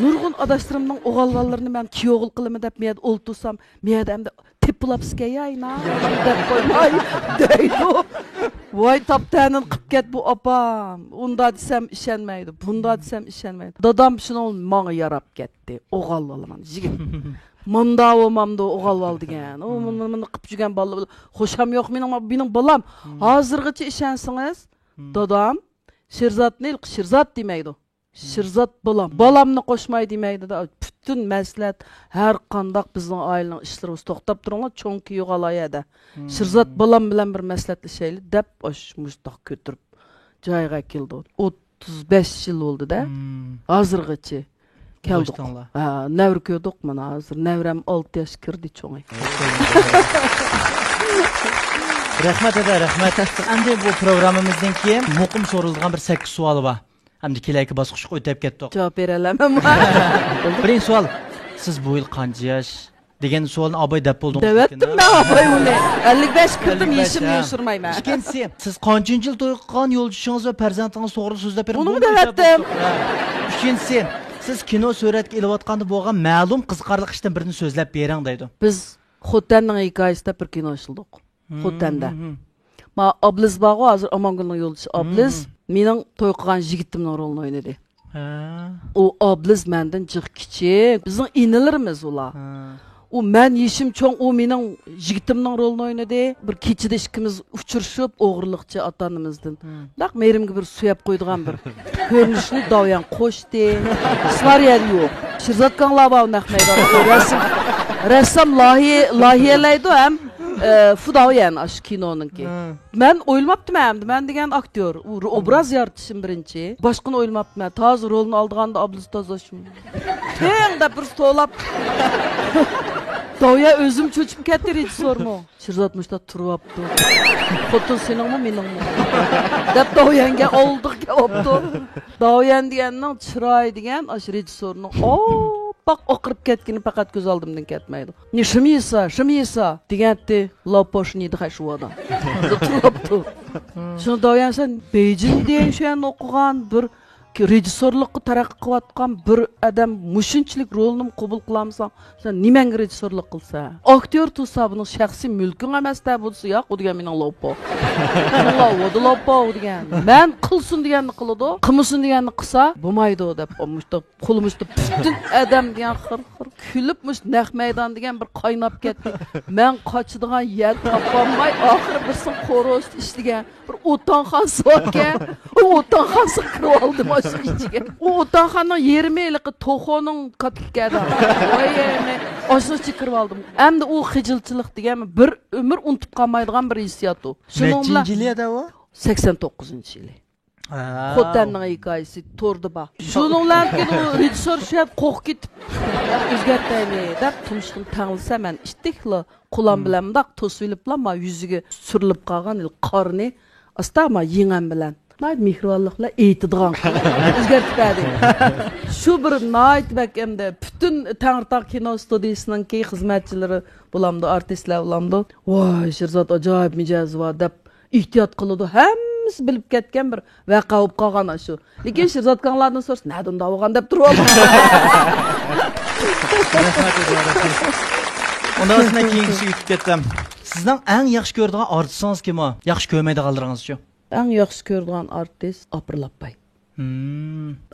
nurg'un odaşlarımның o'g'allarlarini men kiyog'il qilaman deb men o'ltursam, men hamda tepilapsga yayna deb qo'ymay deydi. Voy toptanin qilib ket bu opam. Unda desam ishonmaydi, bunda desam ishonmaydi. Dadam shuni menga yarab ketdi. O'g'allarman, yigit. Manda mamda o'g'al degan. O meni qilib jurgan bolalar xo'sham yo'q mening bolam. Hozirgacha ishonsangiz, dadam Shirzatni ilk Shirzat demaydi. Shirzat bolamni qo'shmay demaydi da. Bütün maslahat har qandaq bizning oilaning ishlarimiz to'xtab turinglar, cho'nki yo'g'alayada. Shirzat bolam bilan bir maslahatlashaylik deb mushtoq ko'tirib joyga keldi. 35 yil bo'ldi-da. Hozirgacha keldik. Nevr ko'rdik mana hozir. Nevram 6 yosh kirdi cho'ngay. Rahmat eda, rahmat. Endi bu programmamizdan keyin muqim so'riladigan bir 8 savol bor. Endi kelayki bosqichga o'tib ketdik. Javob bera olaman. Birinchi savol, siz bu yil qancha yosh degan savolni abay deb bo'ldingiz. Devatdim men abay uni. 55 kirdim, yeshimni yoshirmayman. Ikkinchisi, siz qancha yil to'y qilgan yo'ldoshingiz va farzandingiz to'g'ri so'zlab bering. Uni devatdim. Uchinchisi, siz kino suratga ilayotganda bo'lgan ma'lum qiziqarli ishdan birini so'zlab bering deydi. Biz Xotanning hikoyasida bir kino ishildik. Xotanda. Ma Abliz bog'i hozir Amongulning yo'ldoshi Abliz mening to'y qilgan yigitimning rolini o'ynadi. O Abliz mendan jiq kichik. Bizning inilarimiz ular. O men yeshim cho'ng, o mening yigitimning rolini o'ynadi. Bir kechida ikkimiz uchrashib, o'g'irliqchi ota-onamizdan. Naq merimga bir suyab qo'ydigan bir ko'rinishni davyan qo'shdi. Svariyad yo'q. Shirzatganlar bor naq maydonda. Rəssam lahiyelaydı hem Fudaviyen aş kinonunki. Ben oylamaptım hem de. Ben degen aktör. Obraz yaratışım birinci. Başkını oylamaptım hem. Tazı rolunu aldığanda ablası tazlaşım. Teng de bir stolap. Davya özüm çocuğum kettir hiç sorma. Shirzatmışda turvaptı. Xotun senin mi menin mi? Dep Davyenge olduk yaptı. Davyen diyenin çıray diyen aş rejissorunun. Bak oqirib ketgini faqat ko'z oldimdan ketmaydi. Ne shimisa deganti loposhni yedi xashvoda. Turibdi. Shuni Davyan sen Beijing degan shuni o'qigan bir rejissorlikqa taraqqiy qilayotgan bir odam mushunchalik rolni qabul qilamsan, sen nimanga rejissorlik qilsa? Aktyor tursa buning shaxsiy mulking emas-da bo'lsa, yo'q, u degan mening lopo. Lopo degan. Men qilsin deganni qiladi, qilmasin deganni qilsa, bo'lmaydi deb olmishdi. Qo'limizda bütün odam degan xir kulib mush naq maydon degan bir qaynab ketdi. Men qochadigan yer topolmay, oxiri birsin xo'roz ishlagan bir o'tonxonasi bor ekan. U o'tonxonasiga kirib oldim. içiga. O otaxanın 20 yıllık toxonun katlıkada. Vay yani. Aşağı çıkırıp aldım. Hem de o xıcılçılık degen bir ömür unutup kalmaydigan bir hissiyat o. Nechinchi yilda o? 89 yılı. Xotanning hikoyasi to'rda bor. Shuningdan keyin u rejissor shab qo'q ketib o'zgartayli deb tumshqim tangilsa men ishtikli qulam bilan bundoq to'sib olibla ma yuziga surilib qolgan qorni astama yengam bilan mehribonliklar aytadigan o'zgartibadi. Shu bir night back endi butun Tangirtog kino studiyasining xizmatchilari bulamdi, artistlar bulamdi. Voy, Sherzod ajoyib mijozi bor deb ehtiyot qiladi. Hammasi bilib ketgan bir vaqa bo'lib qolgan shu. Lekin Sherzodkanlardan so'rasa, "Nada unda bo'lgan?" deb turib oldi. Ondan sonra keyingisi yutib ketdim. Sizning eng yaxshi ko'radigan artistingiz kim o? Yaxshi ko'rmaydiganlaringiz-chi? Eng yaxshi ko'radigan artist April Appay.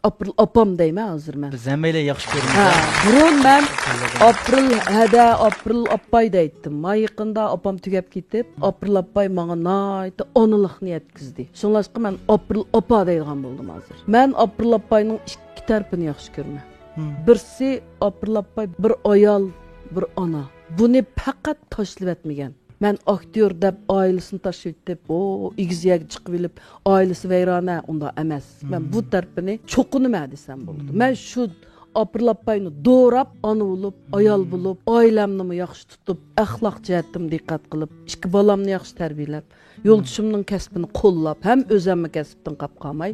April opam deyman hozir men. Biz hammaylar yaxshi ko'ramiz. Burun men April Appay deydim. Men yaqinda opam tugab ketib, April Appay menga nayt oniliqni yetkizdi. Shunlashqa men April Appa deydigan bo'ldim hozir. Men April Appayning ikki tarafini yaxshi ko'raman. Birsi April Appay bir ayol, bir ona. Buni faqat tashlab etmagan. Men aktyor deb oilasini tashlab etib, o igizyak chiqib olib, oilasi vayrona unda emas. Men bu tarafini cho'qinma desam bo'ladi. Men shu April Appayni do'rab, ona bo'lib, ayol bo'lib, oilamni yaxshi tutib, axloq jihatim diqqat qilib, ikki bolamni yaxshi tarbiyalab, yo'ldoshimning kasbini qo'llab, ham o'zimni kasbdan qolib qolmay,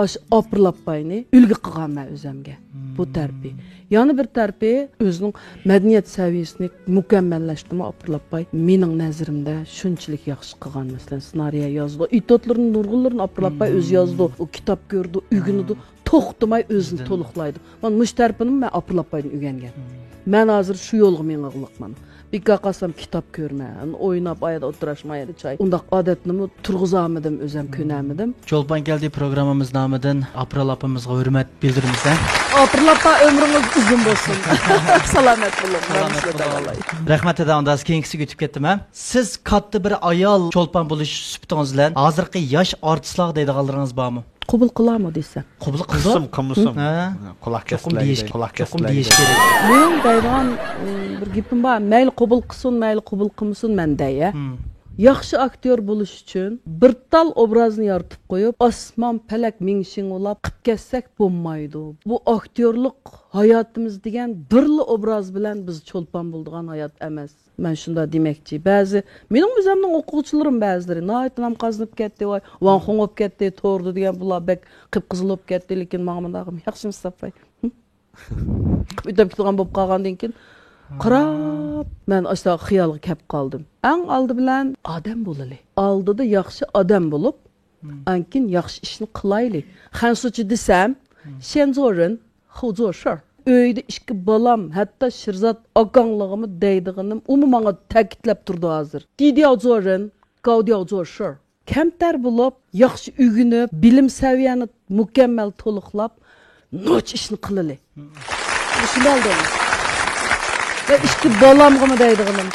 ash April Appayni ulgu qilganman o'zimga. Bu tarafi. Yana bir tarafi o'zining madaniyat saviyasini mukammallashtirdi April Appay. Mening nazarimda shunchalik yaxshi qilgan, masalan, ssenariy yozdi. Itotlarning nurg'unlarini April Appay o'zi yozdi, u kitob ko'rdi, uyg'unidi. To'xtamay o'zini to'liqlaydi. Men mush tarafini men April Appaydan o'rgangan. Men hozir shu yo'lga meng'ig'liqman. Bir qasam kitob ko'rman, o'ynab oyada o'tirashmaydi choy. Undaq odatni turg'izamidim, o'zim ko'namidim. Cho'lpan keldi programmamiz nomidan April Appamizga hurmat bildiramiz. April Appa ömrünüz uzun bo'lsin. Salomat bo'ling. Rahmat eda, ondan keyingisi o'tib ketdim ha. Siz katta bir ayol cho'lpan bo'lish supatingiz bilan hozirgi yosh artistlar deydiganlaringiz bormi? Qabul qilamo desam. Qabul qildim. Qilsam. Quloq deyish kerak. Men deydigan bir gapim bor. Mayli qabul qilsin, mayli qabul qilmasin menda ya. Yaxshi aktyor bo'lish uchun bir tal obrazni yaratib qo'yib, osmon palak mingshing ulab qilib ketsak bo'lmaydi. Bu aktyorlik hayotimiz degan birli obraz bilan biz cho'lpan bo'ldigan hayot emas. Men shunda demoqchi. Ba'zi mening o'zimning o'quvchilarim ba'zilari naytinam qazinib ketdi, voy, vanxon bo'lib ketdi, to'rdi degan bular bek qip-qizil bo'lib ketdi, lekin menga bundag'im yaxshimi sapay. Uyda turgan bo'lib qolgandan keyin qarab, men aşağı xiyolga kelib qoldim. Eng oldi bilan odam bo'laylik. Oldida yaxshi odam bo'lib, ankin yaxshi ishni qilaylik. Xansuchi desam, Shenzorin xuzo shar. Uyda ikki bolam, hatto Sherzod akangligimni deydiganim, uni menga ta'kidlab turdi hozir. Didiyozorin, Gaudiyozo shar. Kamtar bo'lib, yaxshi uyg'unib, bilim saviyani mukammal to'liqlab, noch ishni qilaylik. Shunday deymiz. Ve işte balamğımı deydiğim.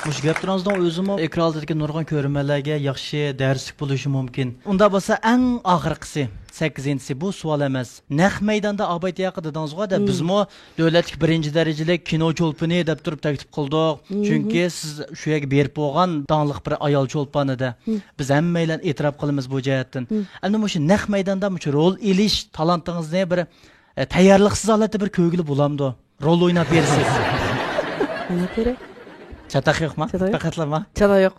Muş gaplarınızdan özümü ekrandaki nurg'un ko'rmalarga yaxshi darslik bo'lishi mumkin. Unda bo'lsa eng oxirgisi 8-si bu savol emas. Naq maydonda Abay haqida dedingizga da bizmi davlatlik birinchi darajali kino cho'lpani deb turib taklif qildik. Chunki siz shu yerga berib bo'lgan donliq bir ayol cho'lpanida. Biz hammaylar e'tirof qilamiz bu jihatdan. Endi shu naq maydonda rol elish talantingizni bir tayyorliksiz holatda bir ko'gili bo'lamdi. Rol o'ynab bersiz. Ne gerek? Çatak yok mu? Faqatlama. Çada yok.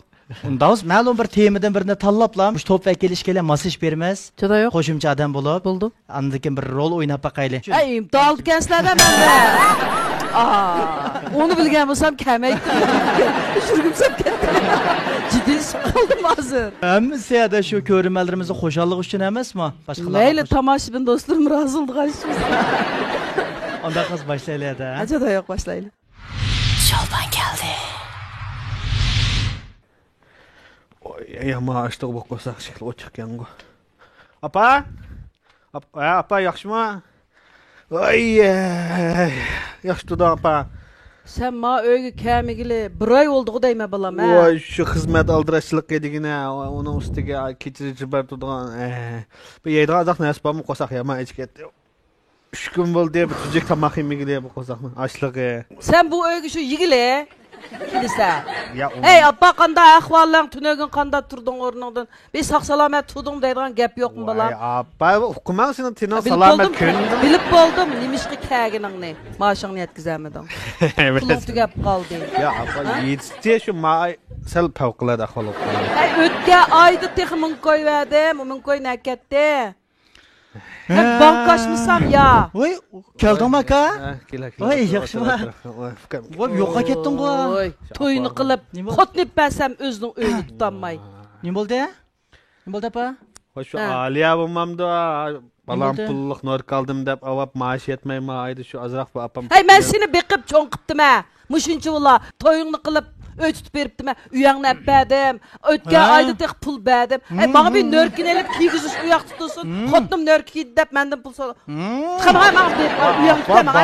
Undağız ma'lum bir temadan birini tanlaplam. Şu top vakili işkele masaj bermez. Çada yok. Qo'shimcha adam bo'lib. Bo'ldi. Andakin bir rol o'ynab baqayli. Ay, imtihon keslarda menda. Onu bilgan bo'lsam kamaydi. Shurgimsam ketdi. Jiddiy qoldim hozir. Hammasi ya da shu ko'rmalarimizni xo'shallik uchun emasmi? Boshqalar. Mayli tomoshabin do'stlarim rozilik qilishimiz. Onda qiz boshlaylik-da. Çada yok başlayalım. Çoban geldi. Oy, ama açtık bu kosak şekli o çıkyan go. Apa? Apa yaxşımı? Ay, yaxşı da apa. Sen ma öyle kemigili bir ay oldu deyme balam ha. Voy, şu xizmat aldırışçılık edigine, onun üstüge keçirici bar tutgan. Bu yerdə azaq nəsə barmı qosaq ya, mən heç getdi. 3 gün oldu diye bütüncek tamaq yemigili bu qosaqın açlığı. Sen bu öyle şu yigile. Kilise. Ya Hey abba kanda ahvallan tünögün kanda turdun ornundan. Bir sağ salamet tudun deydiğin gap yok mu balam? Abba hukuman senin tinan Bilip salamet boldum, köyündün. bilip boldum. Nimişki kâginin ne? Maaşını yetkizemedin. Pulun tügep kaldı. Ya abba yetişti şu maay sel pavqılada xolup. Hey ötke aydı teximin koy verdim. Onun koy neketti. Hep bankaşmışsam ya. Voy, keldin aka? Kela. Voy, yaxşıma. Voy, yo'qqa ketding bu. Oy, toyunu qılıp, xotnip bəsəm özünün öyünü tutanmay. Ne bo'ldi? Ne bo'ldi apa? Şu Ha. Aliya bulmamda balam Nima pulluk nur kaldım dep avap maaş yetmey maaydı şu azraq bu apam. Hey, mən seni beqib çoğun qıptım ha. Muşuncu ula, toyunu qılıp, ötüp beriptim ha. Üyağını əbbədim. Ötke Ha. ayda tek pul bədim. Hey, bana bir nörkin elip kiygüzüş uyaq tutusun. Xotnum nörkiydi dep məndən pul soru. Tıxam ha, bana berip, uyağını tutamam ha.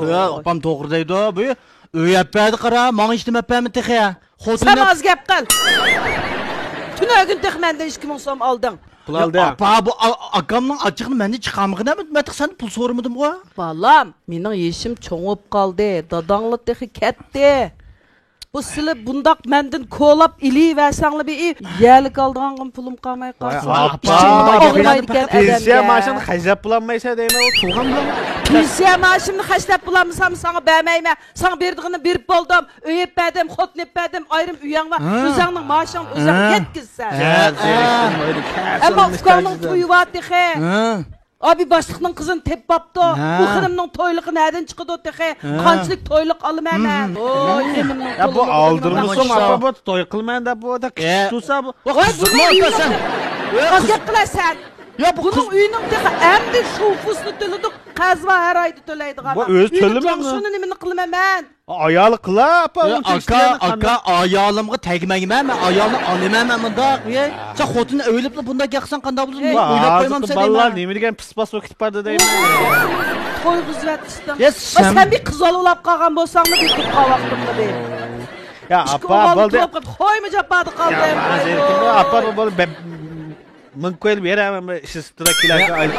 Ya, apam to'g'ri deydi. Bu o'yapadi qara, menga ishtimabman texi. Sen Xotinni az gap qil. Tünögün tex məndən 2000 so'm aldın. Pul aldı. Apa bu akamning ochiqni menda chiqamig'ini men sen pul so'ramadim bu. Balam, mening yeshim cho'ngib qoldi. Dadanglı texi ketdi. Bu sili bundaq məndən kolab ili versanglı bir yelik aldığan pulum qalmay qalsın. Pensiya maaşını xəcəb bulanmaysa deymə o tulğan bulan. Pensiya maaşımı xəşləb bulamısam sana bəməyimə. Sana berdiğini berib boldum. Öyüp bədim, xotnib bədim, ayrım üyən var. Özəngnin maaşını özəng yetkizsən. Ama ufqanın toyu var texi. Abi başlıqның kızın tep babdı. Bu xanımның toyluğu nereden çıkıdı o texi? Qançılık toyluk alım hemen. Oy, eminның Ya bu aldırmışım apa bu toy qılmayan da bu da kış tutsa bu. Vay bunun uyunun az gap qilasan. Ya bunun uyunun texi əmdi şufusunu tölədik. Qazva hər ayda төлəydi qana. Bu öz töləmə mi? Şunu nimini qılım hemen. Ayalı qıla apa. Aka ayolimga tegmayman, men ayolni olaman bundaq. Sen xotinni o'ylab bunda yaqsan qanday bo'lsin? O'ylab qo'ymam sen. Ballar nima degan pis bas vakit barda deyman. Toy qizvat istim. Ya Sen bir qız olulab qalğan bolsangmı bir qız qavaqdımdı be. Ya apa boldu. Qoyma japadı qaldı. Ya apa bol men koyup veremem şu strakilarga aylık.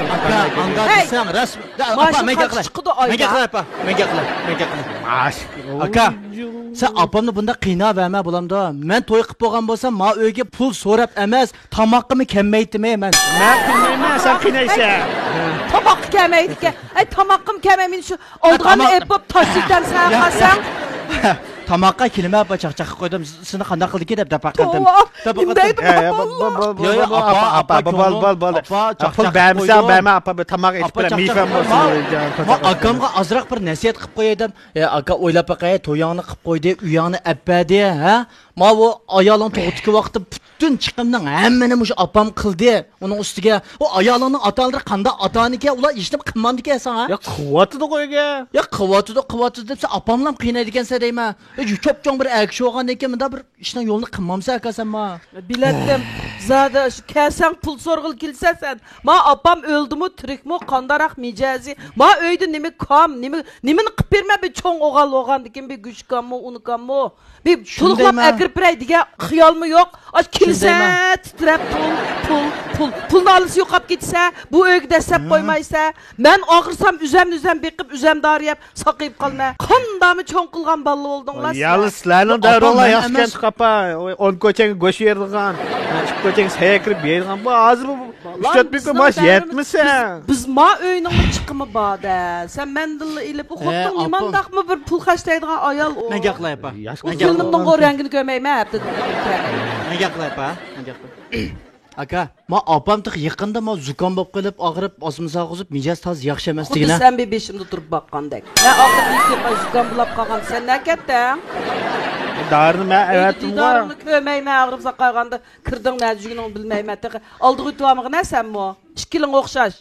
Anga desang rasm. Apa men gaqla. Men gaqla apa. Men gaqla. Maaş. Aka, sen apamni bunda qiynab verme bulamda. Men to'y qilib bo'lgan bo'lsam, ma uyga pul so'rab emas, tamoqimni kammaytimi men. Men qilmayman, sen qiynaysan. Tamak kemeydi ki. Ay tamakkım kememin şu olduğunu epop taşıktan sen kalsan. Tamoqqa kelma apa chaqchaq qo'ydim. Seni qanday qildi deb tapaqadim. Indeydi Apa bol. Pul bermesen berme apa tamak etip bile mifem olsun. Ma akamga azroq bir nasihat qilib qo'ydim. Aka o'ylab baqay, to'yingni qilib qo'ydi, uyingni appadi, ha? Ma bu ayoling tug'utki vaqtda butun chiqimning hammani mush apam qildi. Uning ustiga o ayolingning ota-onalari qanday ota-oniki, ular ishni qilmamdi ekan, ha? Ya quvvatida qo'yga. Ya quvvatida deb sen apamlam qiynaydi ekansan deyman. Cho'pchong bir akshi olgandan keyin bunda bir ishning yo'lini qilmamsan akasan ma. Biletdim. Zada şu kelsen pul sorgul kilsen sen. Ma apam öldü mü, tirik mi, kandarak micazi. Ma öyde nimi kam, nimin qıpirme bir çoğun oğal dikin bir güç kam mı, unu kam mı. Bir tuluklap ekirpirey dige xiyal mı yok. Aç kilse, titrep pul. Pulunu alısı yok kap gitse, bu öyge desep koymaysa. Ben ağırsam üzem bekip üzem darıyap, sakayıp kalma. Kandamı çoğun kılgan ballı oldun lan. Yalnız lan da rola yaşken kapa. On koçen goş yerdiğan. Koçen sekirip yerdiğan. Bu ağzı bu. 3-4 bin maaş yetmişsen. Biz ma öyünün çıkımı bade. Sen mendilli ilip uxuttun imandaq mı bir pul xaşlaydıgan ayal o. Men gaqlay apa. Filmning o rengini görmeyme hepti. Men gaqlay apa. Aka, ma apam tık yaqında ma zukam bo'lib qilib, og'rib, osmisa qo'zib, mijoz toz yaxshi emasligini. Xuddi sen bir beşimde turib baqqandek. Ne og'rib yetib zukam bulab qolgan. Sen ne ketding? Darını men evetim var. Darını kömeyme ağrıb saqalganda kirding məcigini bilmeyme. Aldığı ütüvamığı ne sen mo? İşkiling oxşaş.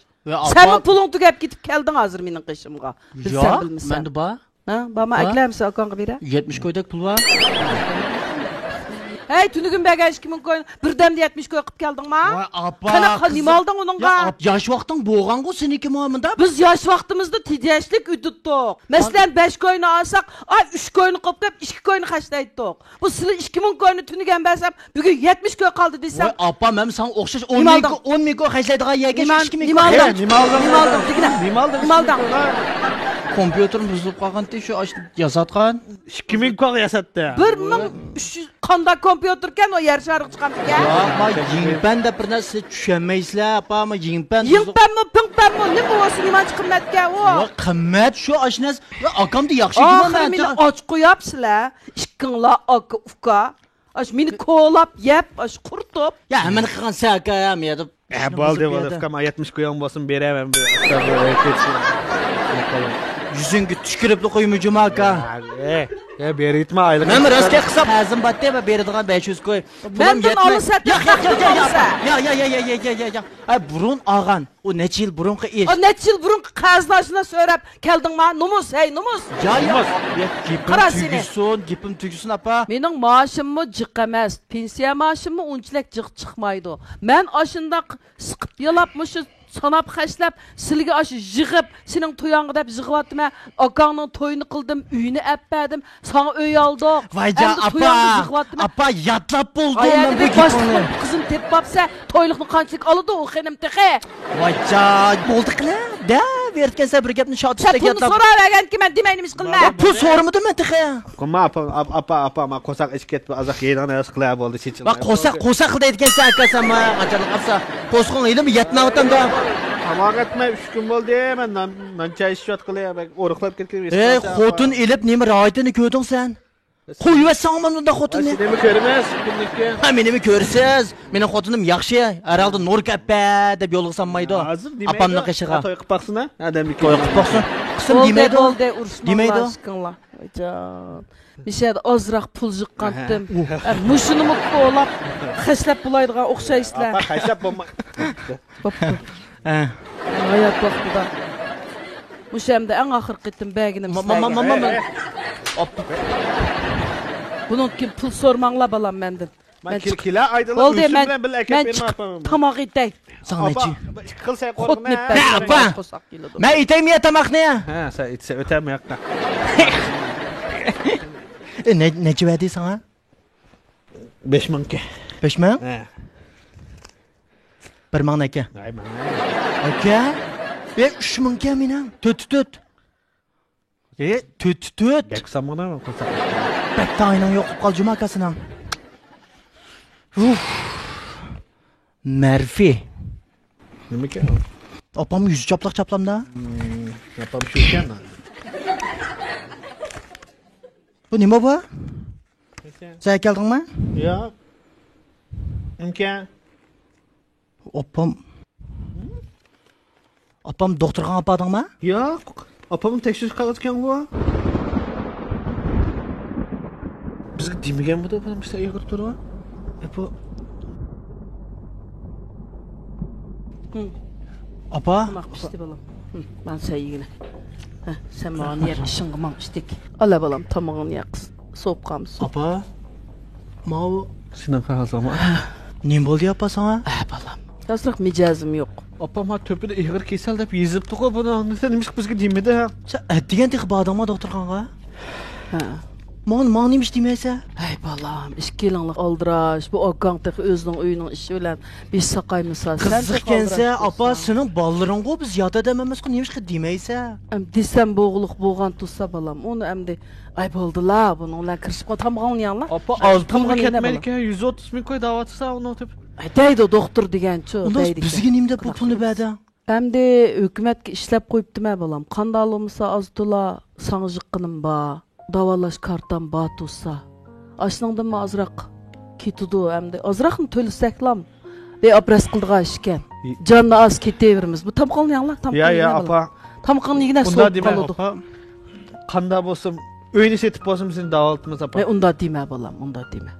Sen pulun tugap gitip geldin hazır mening qishimga. Bilsen bilmisen. Mende ba? Ha, bama ekler misin akanğa bire? 70 koydak pul var. Hey, tünügün bəgən 2000 koyun, birdəmdə 70 koy qıb gəldin ma? Vay apa. Qanaqa nima aldın onunğa? Ya yaş vaqtın boğan qo seniki muamında. Biz yaş vaxtımızda tediyəşlik üdütdük. Məsələn 5 koyunu alsaq, ay 3 koyunu qıb gəb 2 koyunu xəşləydik. Bu sizi 2000 koyunu tünügən bəsəm, bugün 70 koy qaldı desəm. Vay apa, mənim sana oxşaş 10 ming xəşləydiğə yəgə 2 ming. Nima aldın? Nima aldın? Kompüterim buzulub qalğan şu yazatqan. 2000 koy yasatdı. 1300 qanda kompüterkən o yer şarıq çıxan bizə. Ama yingpen de bir nəsə düşənməysizlər apa, ama yingpen. Yingpenmi, pingpenmi, nə bu olsun imanç qimmətkə o? Vay qimmat şu aşınız. Akam da yaxşı Axırı məni aç qoyapsılar. İşqinla aka ufka. Aş məni kolap yep, aş qurtup. Ya hemen qıqan səqa ya mıydı. Balde var, kama 70 koyan basın beremem. Yüzüngü tükürüplü koymucum aka. Beri gitme aylık. Mən rastga qısab hazım batdı və beridiğən 500 koy. Məndən alı sətə. Ya. Ay burun ağan. O neçə il burunqı iş. O neçə il burun qazlaşına söyrəb gəldin ma? Numus, hey numus. Ya. Qara seni. Gipim tügüsün apa. Mening maaşımmı jiq emas, pensiya maaşımmı unchalik jiq chiqmaydi. Men aşında sıqıb yalapmışı sanap xəşləb, silgi aşı yığıb, senin toyağını dep yığıvatdım. Akağının toyunu qıldım, üyünü əpbədim, sana öy aldıq. Vay ca apa yatlap buldum ben bu gipini. Kızım tep babsa, toyluqni qançalik alıdı o xenim texe. Vay ca oldu qıla. Da vertkənsə bir gəpni şatışda yatlap. Sen bunu soravergen ki ben deməyinimiş qılma. Bu sorumudu mən texe. Kuma apa ma kosak eşket azaq yedan ayas qılab oldu seçil. Bak qosak qıldı etkənsə akasan ma qacarlıq apsa. Qosqun ilim yatnavatan da. Ama etme 3 gün oldu hemen nan çay işlet qılaya bak oruqlab ketken. Xotun elib nemi rayetini gördün sen? Qoyuva sağman da xotun ne? Seni mi görmez günlükke? Ha meni mi görsiz? Mening xotunim yaxşı. Herhalde nur kappa deb yolğsanmaydı. Apamning qışığa. Toy qıb baxsın ha? Adam bir toy qıb baxsın. Qısım demeydi. Oldu uruşmanlar aşkınla. Can. Bir şeyde azraq pul jiqqandım. Muşunumu qo'lab xəşləb bulaydığa oxşaysızlar. Apa xəşləb bomba. Hayat vaxtıda. Muşamda ən axır getdim bəginim istəyir. Bunun kim pul sormaqla balam məndən. Mən kila aydalı üstümdən bil əkəb vermə apam. Tamaq etək. Sana neçi? Qılsa qorxuna. Apa. Mən itəymiyə tamaq nə? Hə, sən itsə ötəmə yaqqa. Ne verdi sana? 5 min ki. 5 min? Hə. 1 min eke. Ay mən. Eke? 3 min ki minen. Tüt. Tüt. Yaksamana mı kosak? Bekte aynen yok kalcım arkasına. Merfi. Ne mi ki? Apam yüzü çaplamda. Yapam şurken. Bu ne baba? Sen geldin mi? Ya. İmkan. Apam doktorga apadın mı? Yok. Apamın tekşiriz kalatken bu. Bizga demigen bu da apam işte ayakta durur. Bu. Apa? Tamaq pişti balam. Ben sayıyına. Sen bana yer işin qımam iştik. Ala balam tamağını yaqız. Soğup qamız. Apa? Mau Sinan kahazama. ne oldu apa sana? Balam. Yazırıq micazım yok. Apam ha töpüde ihgir kesel dep yezip tuğu bunu anlasa demiş bizga demedi ha. Sen ettigen tek bu adama doktorga. Ha. Man neymiş demeyse? Ay balam, 2 yılınlıq aldıraş, bu aqaqdaki özünün öyünün işi bilen biz saqaymısa. Kızıq kense, apa senin balların qo biz yata dememiz qo neymiş ki demeyse? Desem boğuluq boğan tutsa balam, onu əmdi ay boldular bunu, onlar kırışıp tamağını yanlar. Apa az pul ketmedik ha 130 bin koy davatsa onu ötüp. Ay deydi o doktor degen ço. Ondan bizge nimde bu pulunu bədə? Əmdi hökumət işləb qoyubdu mə balam, qandalımısa az dula, sanıcıqqınım ba. Davalaş kartdan batulsa. Aşnыңдың mı azraq ketidu әмді. Azraqını төлісәклам. Ve abres qıldığa işken. Canlı az keteverimiz. Bu tam qalın yanlar. Ya apa. Tam qalın yine soğuk qalıdı. Qanda bolsam, öyünü setip bolsam seni davaltımız apa. Onda deme balam, onda deme.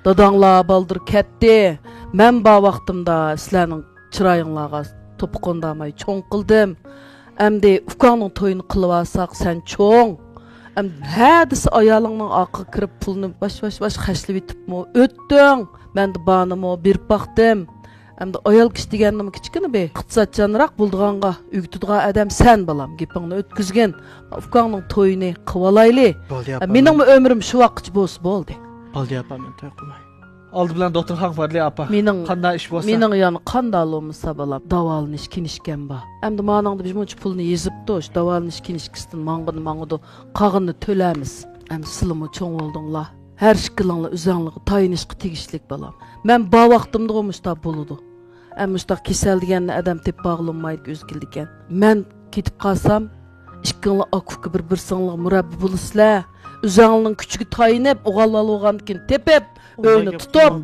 Dadаңla baldır ketdi. Mən ba vaxtımda sizlərinin çırayınlağa topu qondamay çoğun qıldım. Әмді ufqanın toyunu qılıp alsaq sen çoğun. Hadisi ayalının akı kırıp pulunu baş xəşli bitip mu? Öttün. Ben de banımı bir baktım. Hem de ayal kiş degenimi kichkini be. İqtisatçanıraq bulduğanğa, ügütüdüğa adam sen balam. Gepingni ötküzgen. Ufkanның toyunu qıvalaylı. Mening ömrüm şu vaqtçı boldu. Baldi apa men toy qilmay. Aldı bilan doktor xan barli apa. Qanday iş bolsa. Mening yani qandal olmasa balam. Davalanish kinishken ba. Hem de manаңda bir muncha pulni yezipdi. Şu davalanish kinishkistin mangıdı qagını tölemiz. Hem sılımı çoğ oldunla. Her şıkkılınla üzənliği tayinişqi tegişlik balam. Ben ba vaqtımda olmuşta buludu. Muşta kesel degenle adam tep bağlanmaydı özgildiken. Men ketip qalsam, işkinli akufki bir sınlığı murabbi bulusla. Üzənliğin küçüğü tayinip, oğallalı oğandikin tepep, öyle tutup,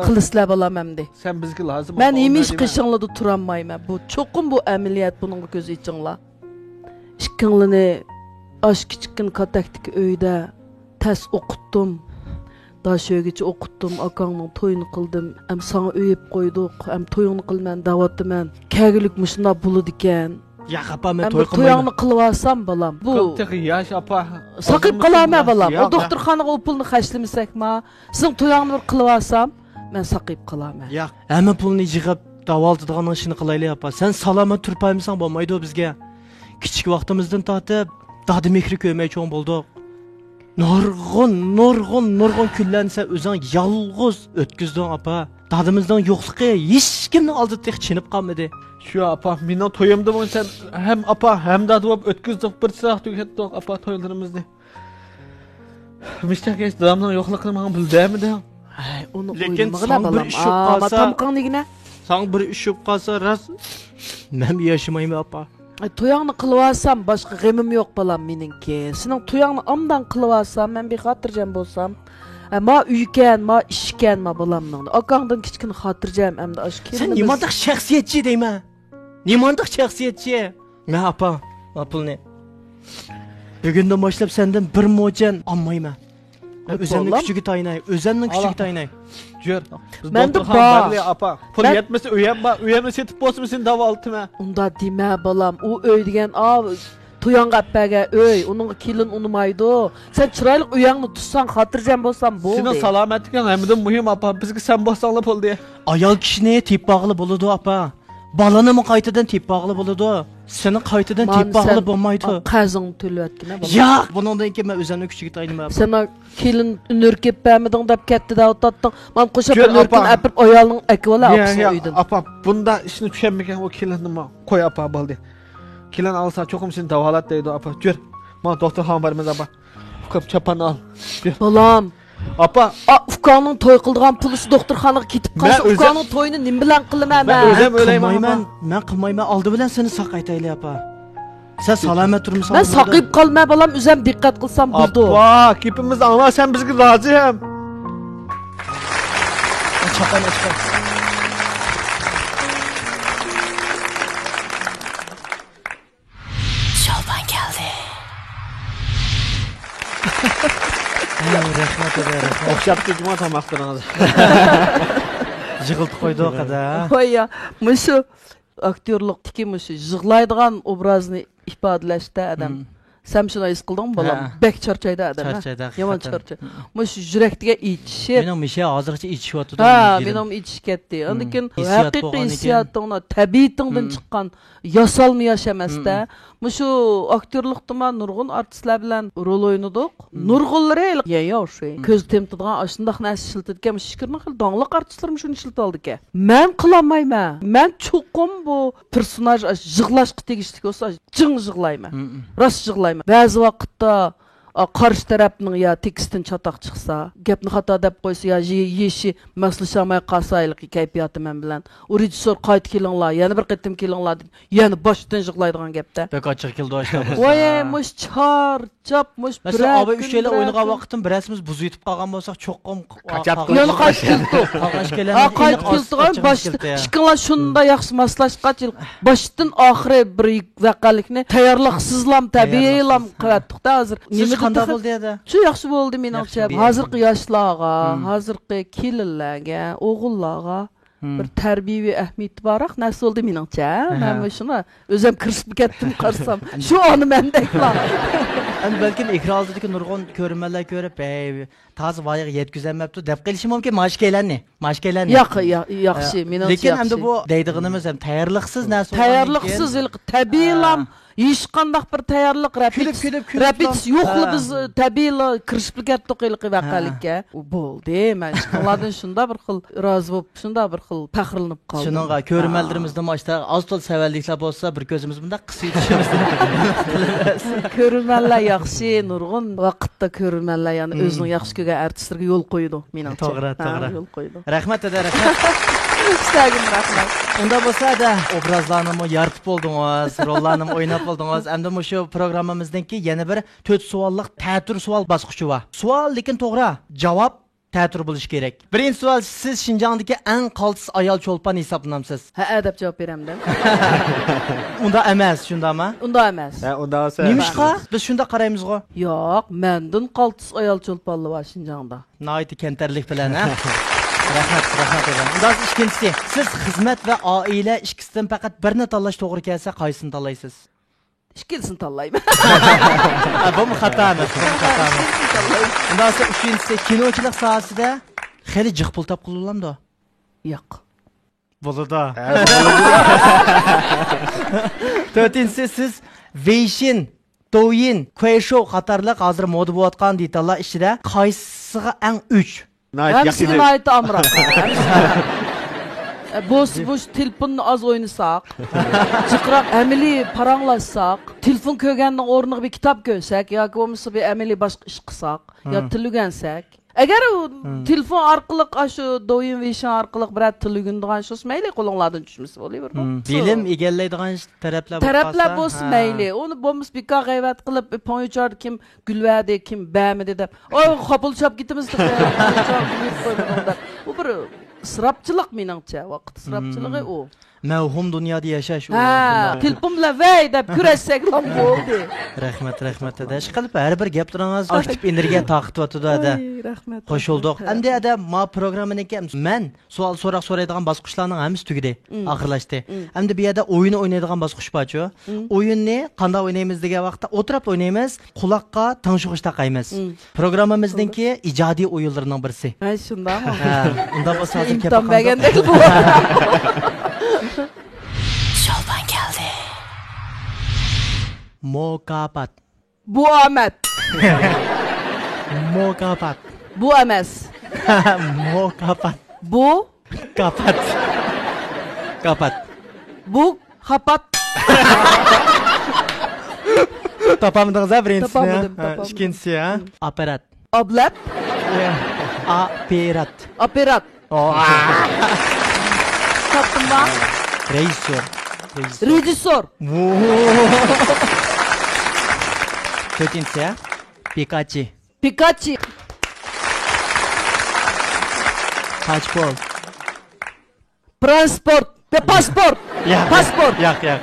kılısla balam hem de. Sen bizgi lazım. Ben imiş kışınlıda turanmayım. Bu çokum bu ameliyat bunun gözü içinla. İşkinliğini aş küçükken kataktik öyde ters okuttum. Daha şöyle okuttum, akanın toyunu kıldım. Hem sana öyüp koyduk, hem toyunu kılmen, davatım ben. Kəgülük müşüna bulu diken. Ya apa men Hem toy bu toyağını kılıvasam balam. Bu Tek yaş apa. sakıp kılama balam. O doktorxanaga o pulunu xəşlimisek ma. Sizin toyağını bir kılıvasam, ben sakıp kılama. Ya, həmin pulunu yığıb davaltıdığının işini qılaylı apa. Sen salamat turpaymısan bolmaydı o bizge. Kiçik vaqtımızdan tatib, dadı mehri köymey çoğun bolduq. Nurgun küllense özün yalğız ötküzdün apa. Dadımızdan yoxluqı hiç kimni aldı tek çinip qalmadı. Şu apa, mening toyumda bu sen hem apa hem dadı bop ötküzdük bir saat tüketdik apa toylarımızda. Mişte geç dadamdan yoxluqını mağın bildi de. Ay, onu Lekin oynamağına san bir balam. işip Ama qalsa, tamqan degine. san bir işip qalsa ras, men yaşamayım apa. Ay, toyağını kılıvasam başka gemim yok balam meninki. Senin toyağını amdan kılıvasam ben bir hatırcam bolsam. Ma uyken, ma işken ma balamның. Akаңdan kichkini hatırcam hem de aşk. Sen nimandaq şəxsiyyətçi deymə. Nimandaq şəxsiyyətçi. Mən apa, apıl ne? Bugündən başlap səndən bir mocan almayım. Özəndən küçüğü taynay, özəndən küçüğü taynay. Gör. Ben de doktor bak. barli apa. Pul yetmese üyemle setip bolsun sen davaltım ha. Onda deme balam. O öy degen toyan qapaga öy. Onun kilin unumaydı. Sen çıraylık uyağını tutsan hatırcam bolsan boldu. Senin salametlikin hemden mühim apa. Bizgi sen bolsanlı pul diye. Ayal kişiye tip bağlı buludu apa. Balını mı qaytadan tip bağlı buludu. Senin qaytadan tip bağlı bolmaydı. Qazın tölüyatgina balam. Ya, bunundan ki mən özəndən küçüğü taynım apa. Sen o kilin ünürkep bəmidin dap ketdi de otattın. Man qoşa Gör, ünürkün apa. apıp ayalının akıvala apısı uydun. Apa bunda işini düşenmeken o kilini ma koy apa baldi. Kilen alsa çokum seni davalat deydi apa. Gör. Ma doktor han vermez apa. Fukap çapan al. Gör. Balam. Apa. Ufkanın toy qıldıgan pulusu doktorxanaga ketip qalsa Ufkanın toyunu nim bilan qılmam Ben özüm öyleyim apa. Mən qılmayman, aldı bilən səni saqaytaylı apa. Sen salamet durmusan. Ben saqayıp qalma balam, özüm diqqat qılsam buldu. Apa, kipimiz ana sen bizgi razıyım. Çapan. Şalban geldi. Rəhmət. Oxşatdı cuma tamaqdırınız. Jığıldı qoydu o qədər. Oy ya, muşu aktyorluq tiki muşu jığlaydigan obrazını ifadələşdə adam. Sen şuna his qıldın balam? Bək çarçaydı adam. Çarçaydı. Yaman çarçay. Muşu yürekdiga içişib. Benim işe hazırca içişib atdı. Benim içiş ketdi. Ondan haqiqiy hissiyatыңdan, təbiitingdən chiqqan yasalma yaşamasda. Muşu aktyorluqda nurgun artistlar bilan rol oynadık. Nurgunları ya şey. Köz temtidigan aşındaq nəsə işiltidikən şükürün xil dаңlıq artistlarım şunu işiltib aldık. Mən qılamayman. Mən çoxum bu personaj jığlaşqı tegishlik olsa jing jığlayman. Rast jığlayman. Bəzi vaqtda qarşı tarafning ya tekstin çataq çıxsa, gapni xato deb qo'ysa ya yeşi maslashamay qalsaylik kayfiyati men bilan. O rejissor qayt kelinglar, yana bir qitim kelinglar deb, yana boshdan yig'laydigan gapda. Bek ochiq keldi oshda bo'lsa. Voy, mush charchab, mush bir. Mesela abi 3 yil o'ynagan vaqtim birasimiz buz yutib qolgan bo'lsak, cho'qqim yana qayt keldi. Qog'oz keladi. Qayt keldi, boshdan ishqinlar shunda yaxshi maslashqach, boshdan oxiri bir vaqalikni tayyorliqsizlam, tabiiylam qilatdiqda hozir. Qanday bo'ldi edi? Shu yaxshi bo'ldi menimcha. Hozirgi yoshlarga, hozirgi kelinlarga, o'g'illarga bir tarbiyaviy ahamiyati boroq narsa bo'ldi menimcha. Men shuni o'zim kirishib ketdim qarsam. Shu oni mendaklar. Endi balkim ekran oldidagi nurg'un ko'rmanlar ko'rib, toza voyaga yetkazolmabdi deb qilishi mumkin mashkalarni. Yaxshi, menimcha lekin yaxshi. endi bu deydiganimiz ham tayyorliqsiz narsa. Tayyorliqsiz, tabiiylam hech qanday bir tayyorlik rapid yo'qli biz tabiiyla kirishib ketdik ilqi vaqalikka. Bo'ldi, men chiqlardan shunda bir xil rozi bo'lib, shunda bir xil faxrlanib qoldim. Shuningga ko'rmanlarimizda mashta aztol savalliklar bo'lsa, bir ko'zimiz bunda qisib tushimiz. Ko'rmanlar yaxshi, nurg'un vaqtda ko'rmanlar, ya'ni o'zining yaxshi ko'rgan artistlarga yo'l qo'ydi, menimcha. To'g'ri. Yo'l qo'ydi. Rahmat eda, rahmat. Istagim rahmat. Unda bo'lsa da obrazlarni yaratib bo'ldingiz, rollarni o'ynab bo'ldingiz. Endi shu programmamizdanki yana bir 4 savollik ta'tir savol bosqichi bor. Savol lekin to'g'ri, javob ta'tir bo'lishi kerak. Birinchi savol, siz Shinjongdagi eng qaltis ayol cho'lpon hisoblanamsiz. Ha, deb javob beramda. Unda emas, shundami? Unda emas. Unda Nimishqa? Biz shunda qaraymiz-ku. Yo'q, mendan qaltis ayol cho'lponlar bor Shinjongda. Nihoyat kentarlik bilan, ha? Rahmat eda. Unda ikkinchisi, siz xizmat va oila ikkisidan faqat birini tanlash to'g'ri kelsa, qaysini tanlaysiz? Ikkilisini tanlayman. Bu xatami. Unda uchinchisi, kinochilik sohasida xeli jiq pul topib qilyapti. Yo'q. Bo'ladi. To'rtinchisi, siz Weixin, Douyin, Kuaishou qatorliq hozir moda bo'layotgan detallar ichida qaysisiga eng 3? Hamsini aytdi amroq. Bu telefonni az oynasak, chiqroq amaliy paranglasak, telefon ko'rganning o'rniga bir kitob ko'rsak yoki bo'lmasa bir amaliy boshqa ish qilsak, yo tilgansak. Agar telefon orqali shu Douyin Weixin orqali bir tilgandigan shu mayli qo'linglardan tushmasa bo'laveradi. Bilim egallaydigan taraflar bo'lsa mayli. Uni bo'lmasa bir g'ayvat qilib, ponyochar kim gulvadi, kim bamidi deb. Oy, qopilchab ketamiz deb. Bu bir ısrapçılık meningcha, vaqt ısrapçılığı o. Mavhum dunyoda yashash. Ha, telefon bilan vay deb kurashsak ham bo'ldi. Rahmat eda. Ishqilib har bir gaplaringiz aktiv energiya taqitiyotdi eda. Rahmat. Qo'shildik. Endi eda ma programmaniki men savol so'raydigan bosqichlarning hammasi tugadi, oxirlashdi. Endi bu yerda o'yinni o'ynaydigan bosqich bor-ku. O'yinni qanday o'ynaymiz degan vaqtda o'tirib o'ynaymiz, quloqqa tingshug'ish taqaymiz. Programmamizningki ijodiy o'yinlarning birisi. Ha, shundami? Ha, unda bo'lsa hozir imton bergandek bu. Şolpan geldi. Mukofot. Bu Ahmet. Mukofot. Bu emas. Mukofot. Bu Kapat. bu kapat. Topamdınız ha birincisini. Topamadım. İkincisi ha. Aparat. Ablat. Aparat. Taptım ben. Rejissor. Rejissor. Dördüncüsü ha. Pikachu. Pasport. Transport. Pasport. Pasport. Yak.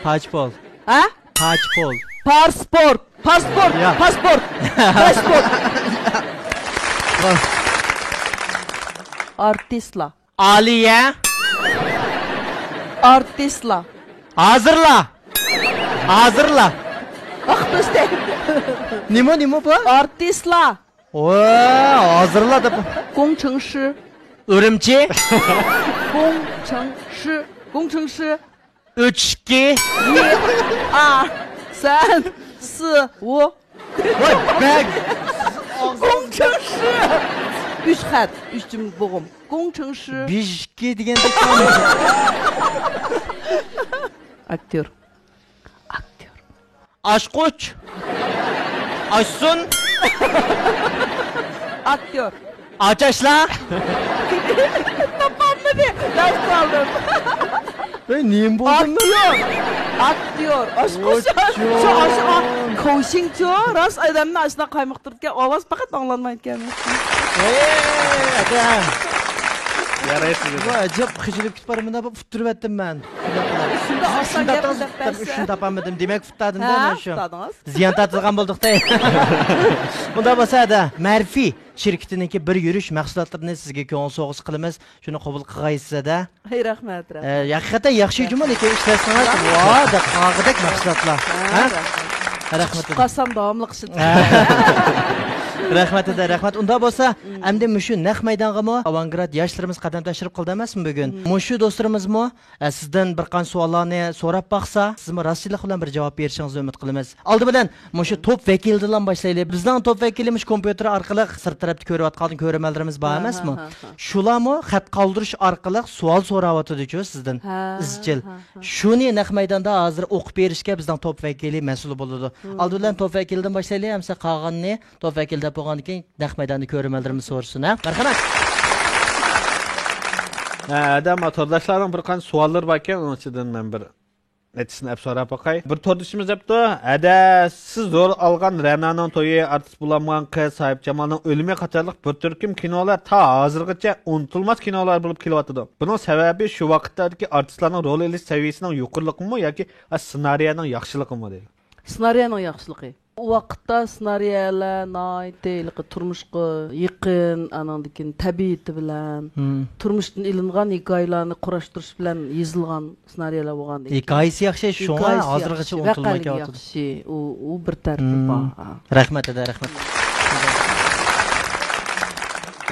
Pasport. Ha? Pasport. Pasport. Ya. Pasport. Artistla. Aliye. Artistla. Hazırla. Ah işte. Nimo bu? Artistla. Oo, hazırla da bu. 工程师 Örümçi. 工程师 3, 2. 1 2 3 4 5 Vay ben. 工程师 3 xat 3 cümle boğum 工程师 Bişki degende aktör Aşkoç. Aşsun. aktör Açaşla. Tamamını bir ders kaldım Ben neyim buldum? aktör aşk koşingço ras adamın aşına kaymaktırken avaz fakat anlanmayken Adam. Yarayısınız. Bu acayip hıcılık kitaplarımda futturup ettim ben. Şimdi aslan yapacak Şunu tapamadım. Demek futtadın Ha, da şu. futtadınız. Ziyan tatılgan bulduk da. Bunda bolsa da Murphy şirketiniki bir yürüyüş mahsulotlarini sizga ko'ngil so'g'is qilamiz. Shuni qabul qilg'aysizlar da. Hey rahmat. Haqiqatan yaxshi jumla lekin ishlatsangiz, voda qog'idek mahsulotlar. Ha? Rahmat. Qasam davamlıq işit. Rahmat. Unda bo'lsa, endi mushu naq maydong'imi Avangard yoshlarimiz qadam tashrif qildi emasmi bugun? Mushu do'stlarimizmi sizdan bir qancha savollarni so'rab baqsa, sizmi rostchilik bilan bir javob berishingizni umid qilamiz. Oldi bilan mushu top vakilidan boshlaylik. Bizning top vakilimiz kompyuter orqali sir tarafda ko'rayotgan ko'rmalarimiz bor emasmi? Shularmi xat qoldirish orqali savol so'rayotdi-ku sizdan. Izchil. Shuni naq maydonda hozir o'qib berishga bizning top vakili mas'ul bo'ladi. Oldi bilan top vakilidan boshlaylik, hamsa qolganini top vakilda bo'lgandan keyin naq maydonni ko'rmalarimiz so'rsin, ha? Marhamat. Adam tordashlarning bir qancha savollari bor ekan, onun ichidan men bir netisini hep so'rab boqay. Bir tordishimiz debdi, "Ada siz zo'r olgan Ra'noning to'yi, artist bo'lgan qiz, Sohib Jamolning o'limi qatorliq bir turkum kinolar ta hozirgacha unutilmas kinolar bo'lib kelyapti. Buning sababi shu vaqtdagi artistlarning rol olish saviyasining yuqoriligimi yoki ssenariyaning yaxshiligimi?" deydi. Ssenariyaning yaxshiligi. O vaqtda ssenariyalar nayteyliqi turmuşqa yaqin, anandikin tabiati bilan, turmuşdan ilingan hikoyalarni qurashtirish bilan yozilgan ssenariyalar bo'lgan. Hikoyasi yaxshi, shunga hozirgacha unutilmay kelyapti. U bir tarafi bor. Rahmat.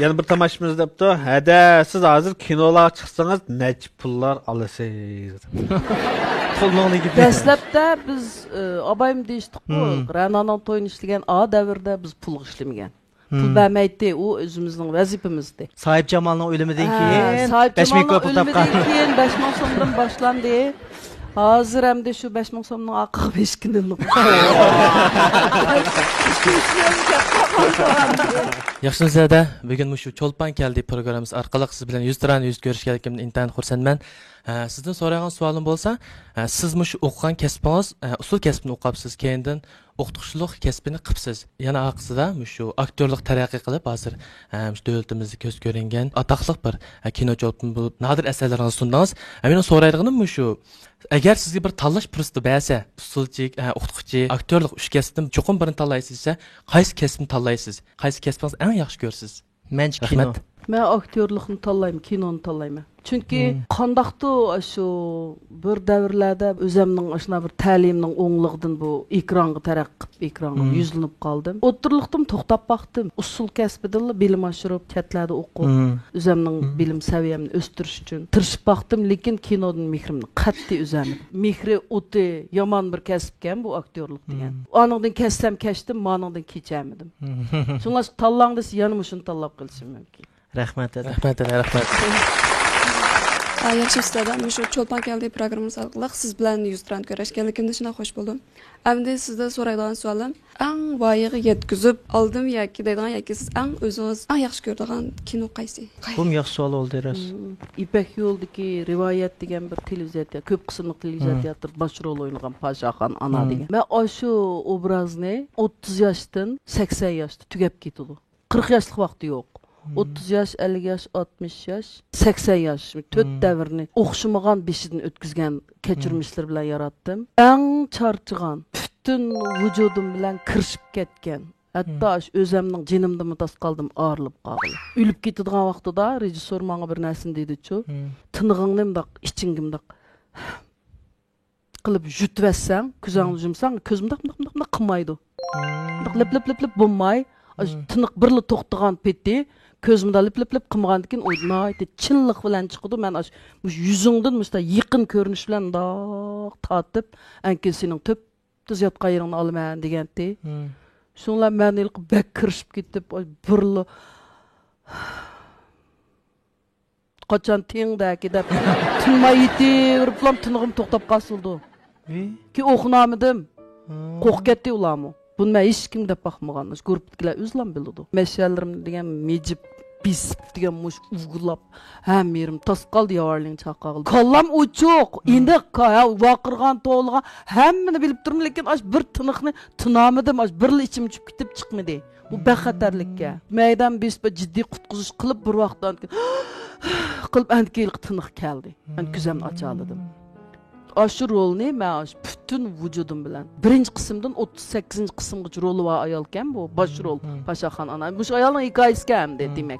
Yana bir tomashimiz debdi, "Hada siz hozir kinolar chiqsangiz nech pullar olasiz?" Dastlabda biz abayim deyishdik-ku, Ra'noning to'yini ishlagan davrda biz pul ishlamagan. Pul bermaydi, u o'zimizning vazifamizdi. Sohib Jamolning o'limidan keyin 5000 pul topgan. Keyin 5000 so'mdan boshlandi. Hozir hamda shu 5000 so'mning oqiga 5 kundan. Yaxshimizda bugun shu Cho'lpon keldi programmamiz orqali siz bilan yuz ko'rishganligimdan intayin xursandman. Sizdan so'ragan savolim bo'lsa, siz shu o'qigan kasbingiz, usul kasbini o'qibsiz, keyindan o'qituvchilik kasbini qilibsiz. Yana aqsida shu aktyorlik taraqqiy qilib, hozir davlatimizda ko'z ko'ringan atoqli bir kinochi bo'lib, nadir asarlaringizni sundingiz. Meni so'raydiganim shu, agar sizga bir tanlash fursati bersa, usulchi, o'qituvchi, aktyorlik uch kasbdan cho'qim birini tanlaysiz-sa, qaysi kasbni tanlaysiz? Qaysi kasbingizni eng yaxshi ko'rsiz? Men kino. Men aktyorlikni tanlayman, kinoni tanlayman. Chunki qandaqdi shu bir davrlarda o'zimning ashuna bir ta'limning o'ngligidan bu ekronga taraqqib, ekronga yuzlanib qoldim. O'tirliqdim, to'xtab baqdim. Usul kasbidan bilim oshirib, chatlarda o'qib, o'zimning bilim saviyamni o'stirish uchun tirishib baqdim, lekin kinodan mehrimni qat'iy o'zamdim. Mehri o'ti yomon bir kasbkan bu aktyorlik degan. Oningdan kessam kechdim, maningdan kechamidim. Shunlar tanlangda yana shuni tanlab qilishim mumkin. Rahmat. Yaxshi sizlardan shu Cho'lpon keldi programmamiz orqali siz bilan yuzdan ko'rishganligimdan shuna xush bo'ldim. Endi sizdan so'raydigan savolim, eng voyaga yetkazib oldim yoki deydigan yoki siz eng o'zingiz eng yaxshi ko'radigan kino qaysi? Bu yaxshi savol oldi ras. İpek yo'ldagi rivoyat degan bir televiziya, ko'p qismli televiziya teatr bosh rol o'ynagan Pashaxon ana degan. Men shu obrazni 30 yoshdan 80 yoshga tugab ketdi. 40 yoshlik vaqti yo'q. 30 yaş, 50 yaş, 60 yaş, 80 yaş. 4 davrni o'xshamagan beshidan o'tkazgan kechirmishlar bilan yaratdim. Eng charchagan, butun vujudim bilan kirishib ketgan. Hatto o'zimning jinimda tas qoldim, og'rilib qoldim. O'lib ketadigan vaqtida rejissor menga bir narsani dedi-chu, tinig'ingni bundoq, ichingni bundoq qilib yutvassang, ko'zingni yumsang, ko'zimda bundoq qilmaydi. Lip bo'lmay, tiniq birli to'xtagan peti ko'zimda lip qilmagandan keyin o'ynaydi, chinliq bilan chiqdi. Men yuzingdan musta yaqin ko'rinish bilan doq tatib, ankin sening tuz yotgan yeringni olaman degandi. Shunlar meni bak kirishib ketib, birli qachon tengdaki deb tinmaydi, uriblam tinig'im to'xtab qoldi. Ki o'qinamidim. Qo'rqib ketdi ularmi? Bunu ben hiç kim de bakmagan. Gruptakiler özlem bildi. Meşallerim degan mecip bisip degan muş uvgulap. Hem yerim tas kaldı yavarlığın çakağıldı. Kallam uçuk. İndi kaya vakırgan toğulgan. Hemmini bilip durma lekin bir tınıqni tınamadım. Birli içim uçup gitip çıkmadı. Bu bexatarlikka. Meydan bisip ciddi qutquzuş qılıp bir vaqtdan qılıp endikeyilik tınıq keldi. Ben küzemni açaladım. Aşı rolni men bütün vücudum bilan birinci qismdan 38 qismgacha roli var ayolken bu baş rol Pashaxon ana. Bu ayolning hikoyasi hamda demak.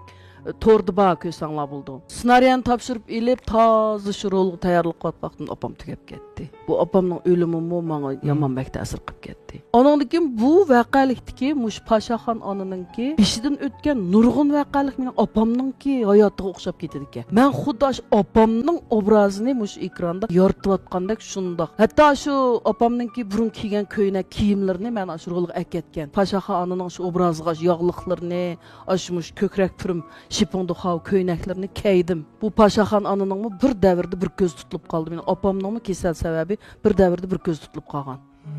torda bağ kösanlar buldu. Snaryan tapşırıp ilip tazı şu rolgu tayarlık qatbaqtın opam tükep ketdi. Bu opamның ölümü mu mağa yaman bək təsir qıb ketdi. Onundikin bu vəqəlikdiki muş Paşaxan anınınki bişidin ötken nurgun vəqəlik menin opamnınki hayatıga oxşap ketidike. Mən xudaş opamның obrazını muş ekranda yoritıp atqandak şundaq. Hatta şu opamnınki burun kiygen köyüne kiyimlerini mən şu rolgu əketken. Paşaxan anının şu obrazıga yağlıqlarını, aşmış kökrək pürüm şipindu xav köynəklərini keydim. Bu Paşaxan anının mı bir dəvirdə bir göz tutulup qaldı. Menin opamның mı kesel səbəbi bir dəvirdə bir göz tutulup qalğan.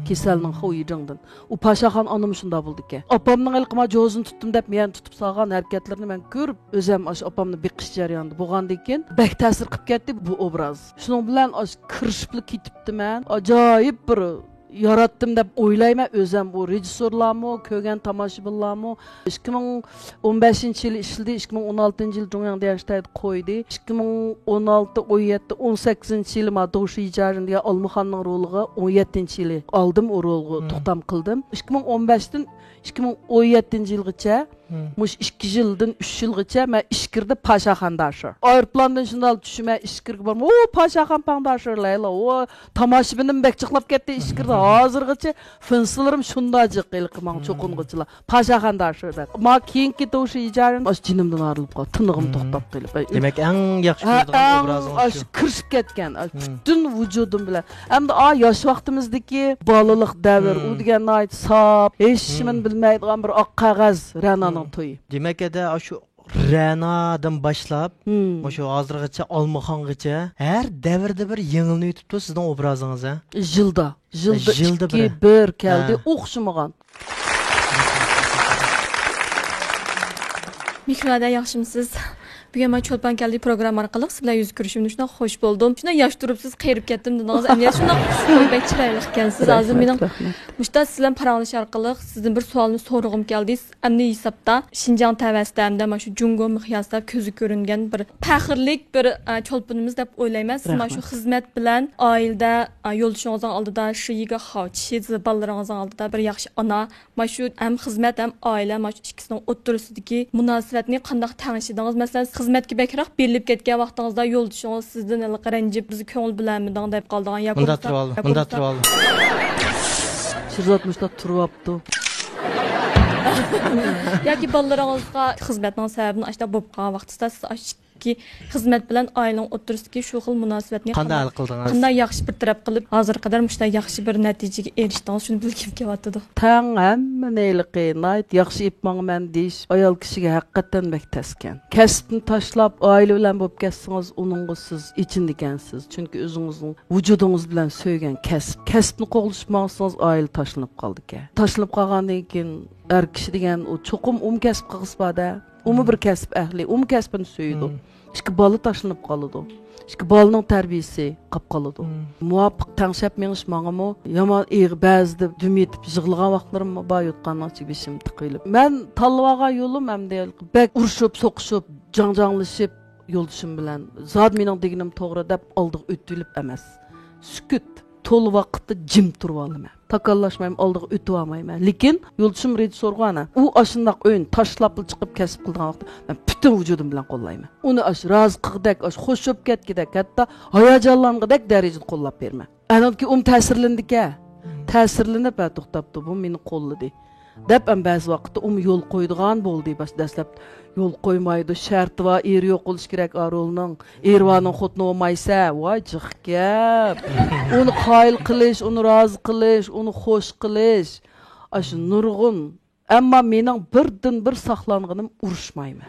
Keselnin xoyucundan. O Paşaxan anım şunda buldu ki. Opamның ilqima jozun tuttum dep men tutup salgan hareketlerini men görüp özüm aş opamны beqiş jaryandı. Boğandikin bək təsir qıp ketdi bu obraz. Şunun bilan aş kırışıplı ketipdi men. Acayip bir yarattım deb oylayma özüm bu rejissorlarmı, kögen tamaşabilarmı 2015 yılı işledi, 2016 yılı Jongyang Dayanıştaydı koydu. 2016, 17, 18 yılı ma Doğuşı İcarın diye Almuxanның rolunu 17 yılı aldım o rolunu tutam kıldım. 2015'ten 2017 yılgacha muş 2 yıldan 3 yılgacha men işkirdi Paşaxandaşı. Aeroplandan şundal düşüme işkirgi barım. O Paşaxan pandaşı layla. O tamaşabinim bek çıqlap ketdi işkirdi. Hazırgacha fınsılarım şundacık ilqiman çoqunğıçılar. Paşaxandaşı da. Ma keyinki Doğuşı İcarın aş jinimden arılıp qaldı. Tınığım toxtap qılıp. Demek en yaxşı gördiğin obrazın aş kırışıp ketken. Bütün vücudum bilen. Hem de yaş vaxtimizdeki balılık devir. O degen ait sap. Hiç kimin bilmeydiğen bir ak qağaz Rana'nın toyu. Demek de şu Rana'dan başlap, şu hazırgacha Almuxangacha her devirde bir yengilni yutuptu sizden obrazınız ha. Jılda Jılda iki bir keldi oxşumağan. Mikroda yaxshimisiz? Bugun men Cho'lpon keldi program orqali siz bilan yuz ko'rishimdan shunday xush bo'ldim. Shunday yosh turib siz qeyrib ketdim dedingiz. Ammo shunday bek chiroyli ekansiz. Hozir mening mushta siz bilan paranglish orqali sizdan bir savolni so'rag'im keldi. Amni hisobda Xinjiang tavasida hamda mana shu Jungo miqyosida ko'zi ko'ringan bir faxrlik bir cho'lponimiz deb o'ylayman. Siz mana shu xizmat bilan oilada yo'ldoshingizning oldida shu yiga xavchi bolalaringizning oldida bir yaxshi ona, mana shu ham xizmat ham oila mana shu ikkisining o'ttirisidagi munosabatni qanday tanishidingiz? Masalan xizmatga bekroq berilib ketgan vaqtingizda yo'ldoshingiz sizdan ranjib bizni ko'ngil bilanmiding deb qoldigan yoki Bunda turib oldi. Shirzod mushta turibdi. Yoki bolalaringizga xizmatning sababini ashta bo'lib qolgan vaqtida siz ki xizmat bilan oilaning o'tirisidagi shu xil munosabatni qanday hal qildingiz? Qanday yaxshi bir taraf qilib, hozir qadar mushta yaxshi bir natijaga erishdingiz, shuni bilgim kelyapti. Tang hamma neyliqi, nayt yaxshi ipmanman deyish ayol kishiga haqiqatan bek taskan. Kasbni tashlab oila bilan bo'lib ketsangiz, uningga siz ichindikansiz. Chunki o'zingizning vujudingiz bilan so'ygan kasbni qo'g'lishmoqsangiz oila tashlanib qoldi ekan. Tashlanib qolgandan keyin har kishi degan u cho'qim kasb qilsada, bir kasb ahli, kasbini so'ydi. İşki balı taşınıp kalıdı. İşki balının terbiyesi qap kalıdı. Muvaffaq tanışap meniş mağamı yaman eği bazıda düm yetip jığılgan vaqtlarım bay yutqandan çi beşim tıqıyılıp. Ben talvağa yolum hem de bek uruşup, soquşup, janjanlışıp yolduşum bilen. Zat mening deginim to'g'ri deb oldiq o'ttilib emas. Sükut. Tol vaqtda jim turib olaman. Takallashmayman, oldiga o'tib olmayman. Lekin yo'ldoshim rejissor ana. U ashundaq o'yin tashlab chiqib kasb qilgan vaqtda men butun vujudim bilan qo'llayman. Uni ash razqiqdek, ash xo'shib ketgidek, hatto hayajonlangidek darajada qo'llab berman. Anaki ta'sirlandika. Ta'sirlanib to'xtabdi, bu meni qo'lladi. Deb ham ba'zi vaqtda yo'l qo'ydigan bo'ldi. Dastlab yo'l qo'ymaydi, sharti va er yo'q bo'lish kerak arolning. Ervaning xotni olmaysa, voy jiqgap. Uni qoyil qilish, uni rozi qilish, uni xo'sh qilish. Ash nurg'un. Ammo mening birdan bir saqlanganim urushmayman.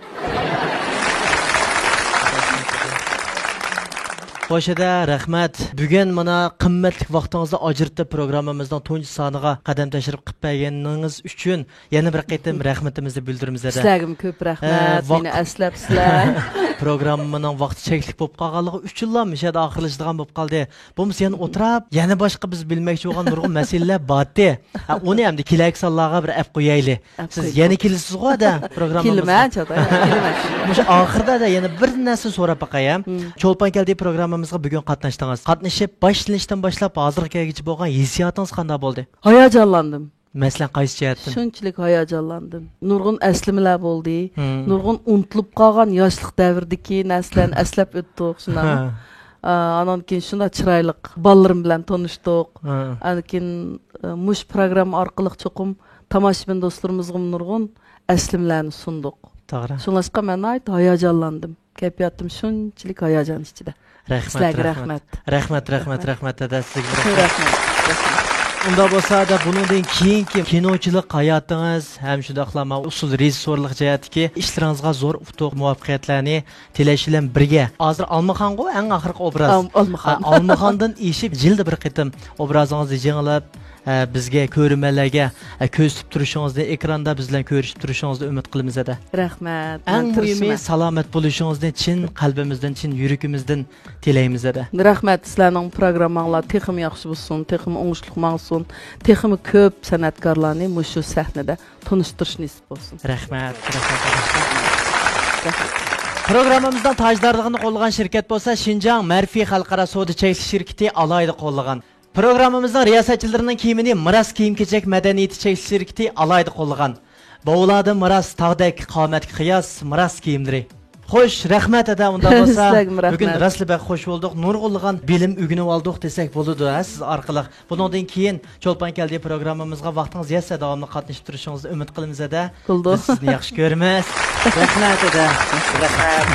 Boşada rahmat. Bugün mana qimmatli vaqtingizni ajratib programmamizning 4-soniga qadam tashrif qilib berganingiz uchun yana bir qaytam rahmatimizni bildiramiz. Sizlarga ko'p rahmat. Meni aslabsizlar. Programmaning vaqti cheklik bo'lib qolganligi uchunlar mishada oxirlashadigan bo'lib qoldi. Bo'lmasa yana o'tirib, yana boshqa biz bilmoqchi bo'lgan nurg'un masalalar bordi. Uni ham kelak sonlarga bir ap qo'yaylik. Siz yana kelasiz-ku da programmamizga. Kelman, chata. Kelman. Mush oxirda da yana bir narsa so'rab baqayam. Cho'lpon keldi programmamizga bugun qatnashdingiz. Qatnashib, boshlanishdan boshlab hozirgacha bo'lgan hissiyotingiz qanday bo'ldi? Hayajonlandim. Masalan, qaysi jihatdan? Shunchalik hayajonlandim. Nurg'un aslimalar bo'ldi. Hmm. Nurg'un unutilib qolgan yoshlik davridagi narsalarni eslab o'tdik. Shundan. Anan keyin shunda chiroyli bolalarım bilan tanishdik. Anan keyin mush programma orqali cho'qim tomoshabin do'stlarimizga nurg'un aslimalarni sundik. To'g'ri. Shunlashqa men ayt hayajonlandim. Kayfiyatim shunchalik hayajon ichida. Rahmat. Rahmat dada sizga. Rahmat. Unda bo'lsa da buningdan keyingi kinochilik hayotingiz ham shundaqlama usul rejissyorlik jihatdagi ishlaringizga zo'r utuq muvaffaqiyatlarni tilash bilan birga. Hozir Almaxonga eng oxirgi obraz. Almaxondan eshib jildi bir qitim obrazingizni yengilab bizga ko'rmalarga ko'z tutib turishingizni ekranda biz bilan ko'rishib turishingizni umid qilamiz edi. Rahmat. Eng muhimi salomat bo'lishingizni chin qalbimizdan, chin yuragimizdan tilaymiz edi. Rahmat, sizlarning programmanglar texim yaxshi bo'lsin, texim o'ngishli bo'lsin, texim ko'p san'atkorlarni mushu sahnada tanishtirish nasib bo'lsin. Rahmat. Programmamizdan tajdorligini qo'llagan shirkat bo'lsa, Xinjiang Marfi xalqaro savdo cheklanish shirkati alayda qo'llagan. Programmamızın riyasatçılarının kiyimini miras kiyim-kechak madaniyati cheklanish shirkati alayda qo'llagan. Bovladı miras tağdak qomatga qiyos miras kiyimlari. Xo'sh, rahmat ada unda bo'lsa. Bugun raslibak xo'sh bo'ldik. Nurg'ulg'an bilim o'rganib oldik desak bo'ladi, siz orqali. Bundan keyin Cho'lpon keldi programmamizga vaqtingiz yetsa davomli qatnashib turishingizni umid qilamiz ada. Biz sizni yaxshi ko'ramiz. Rahmat ada. Rahmat.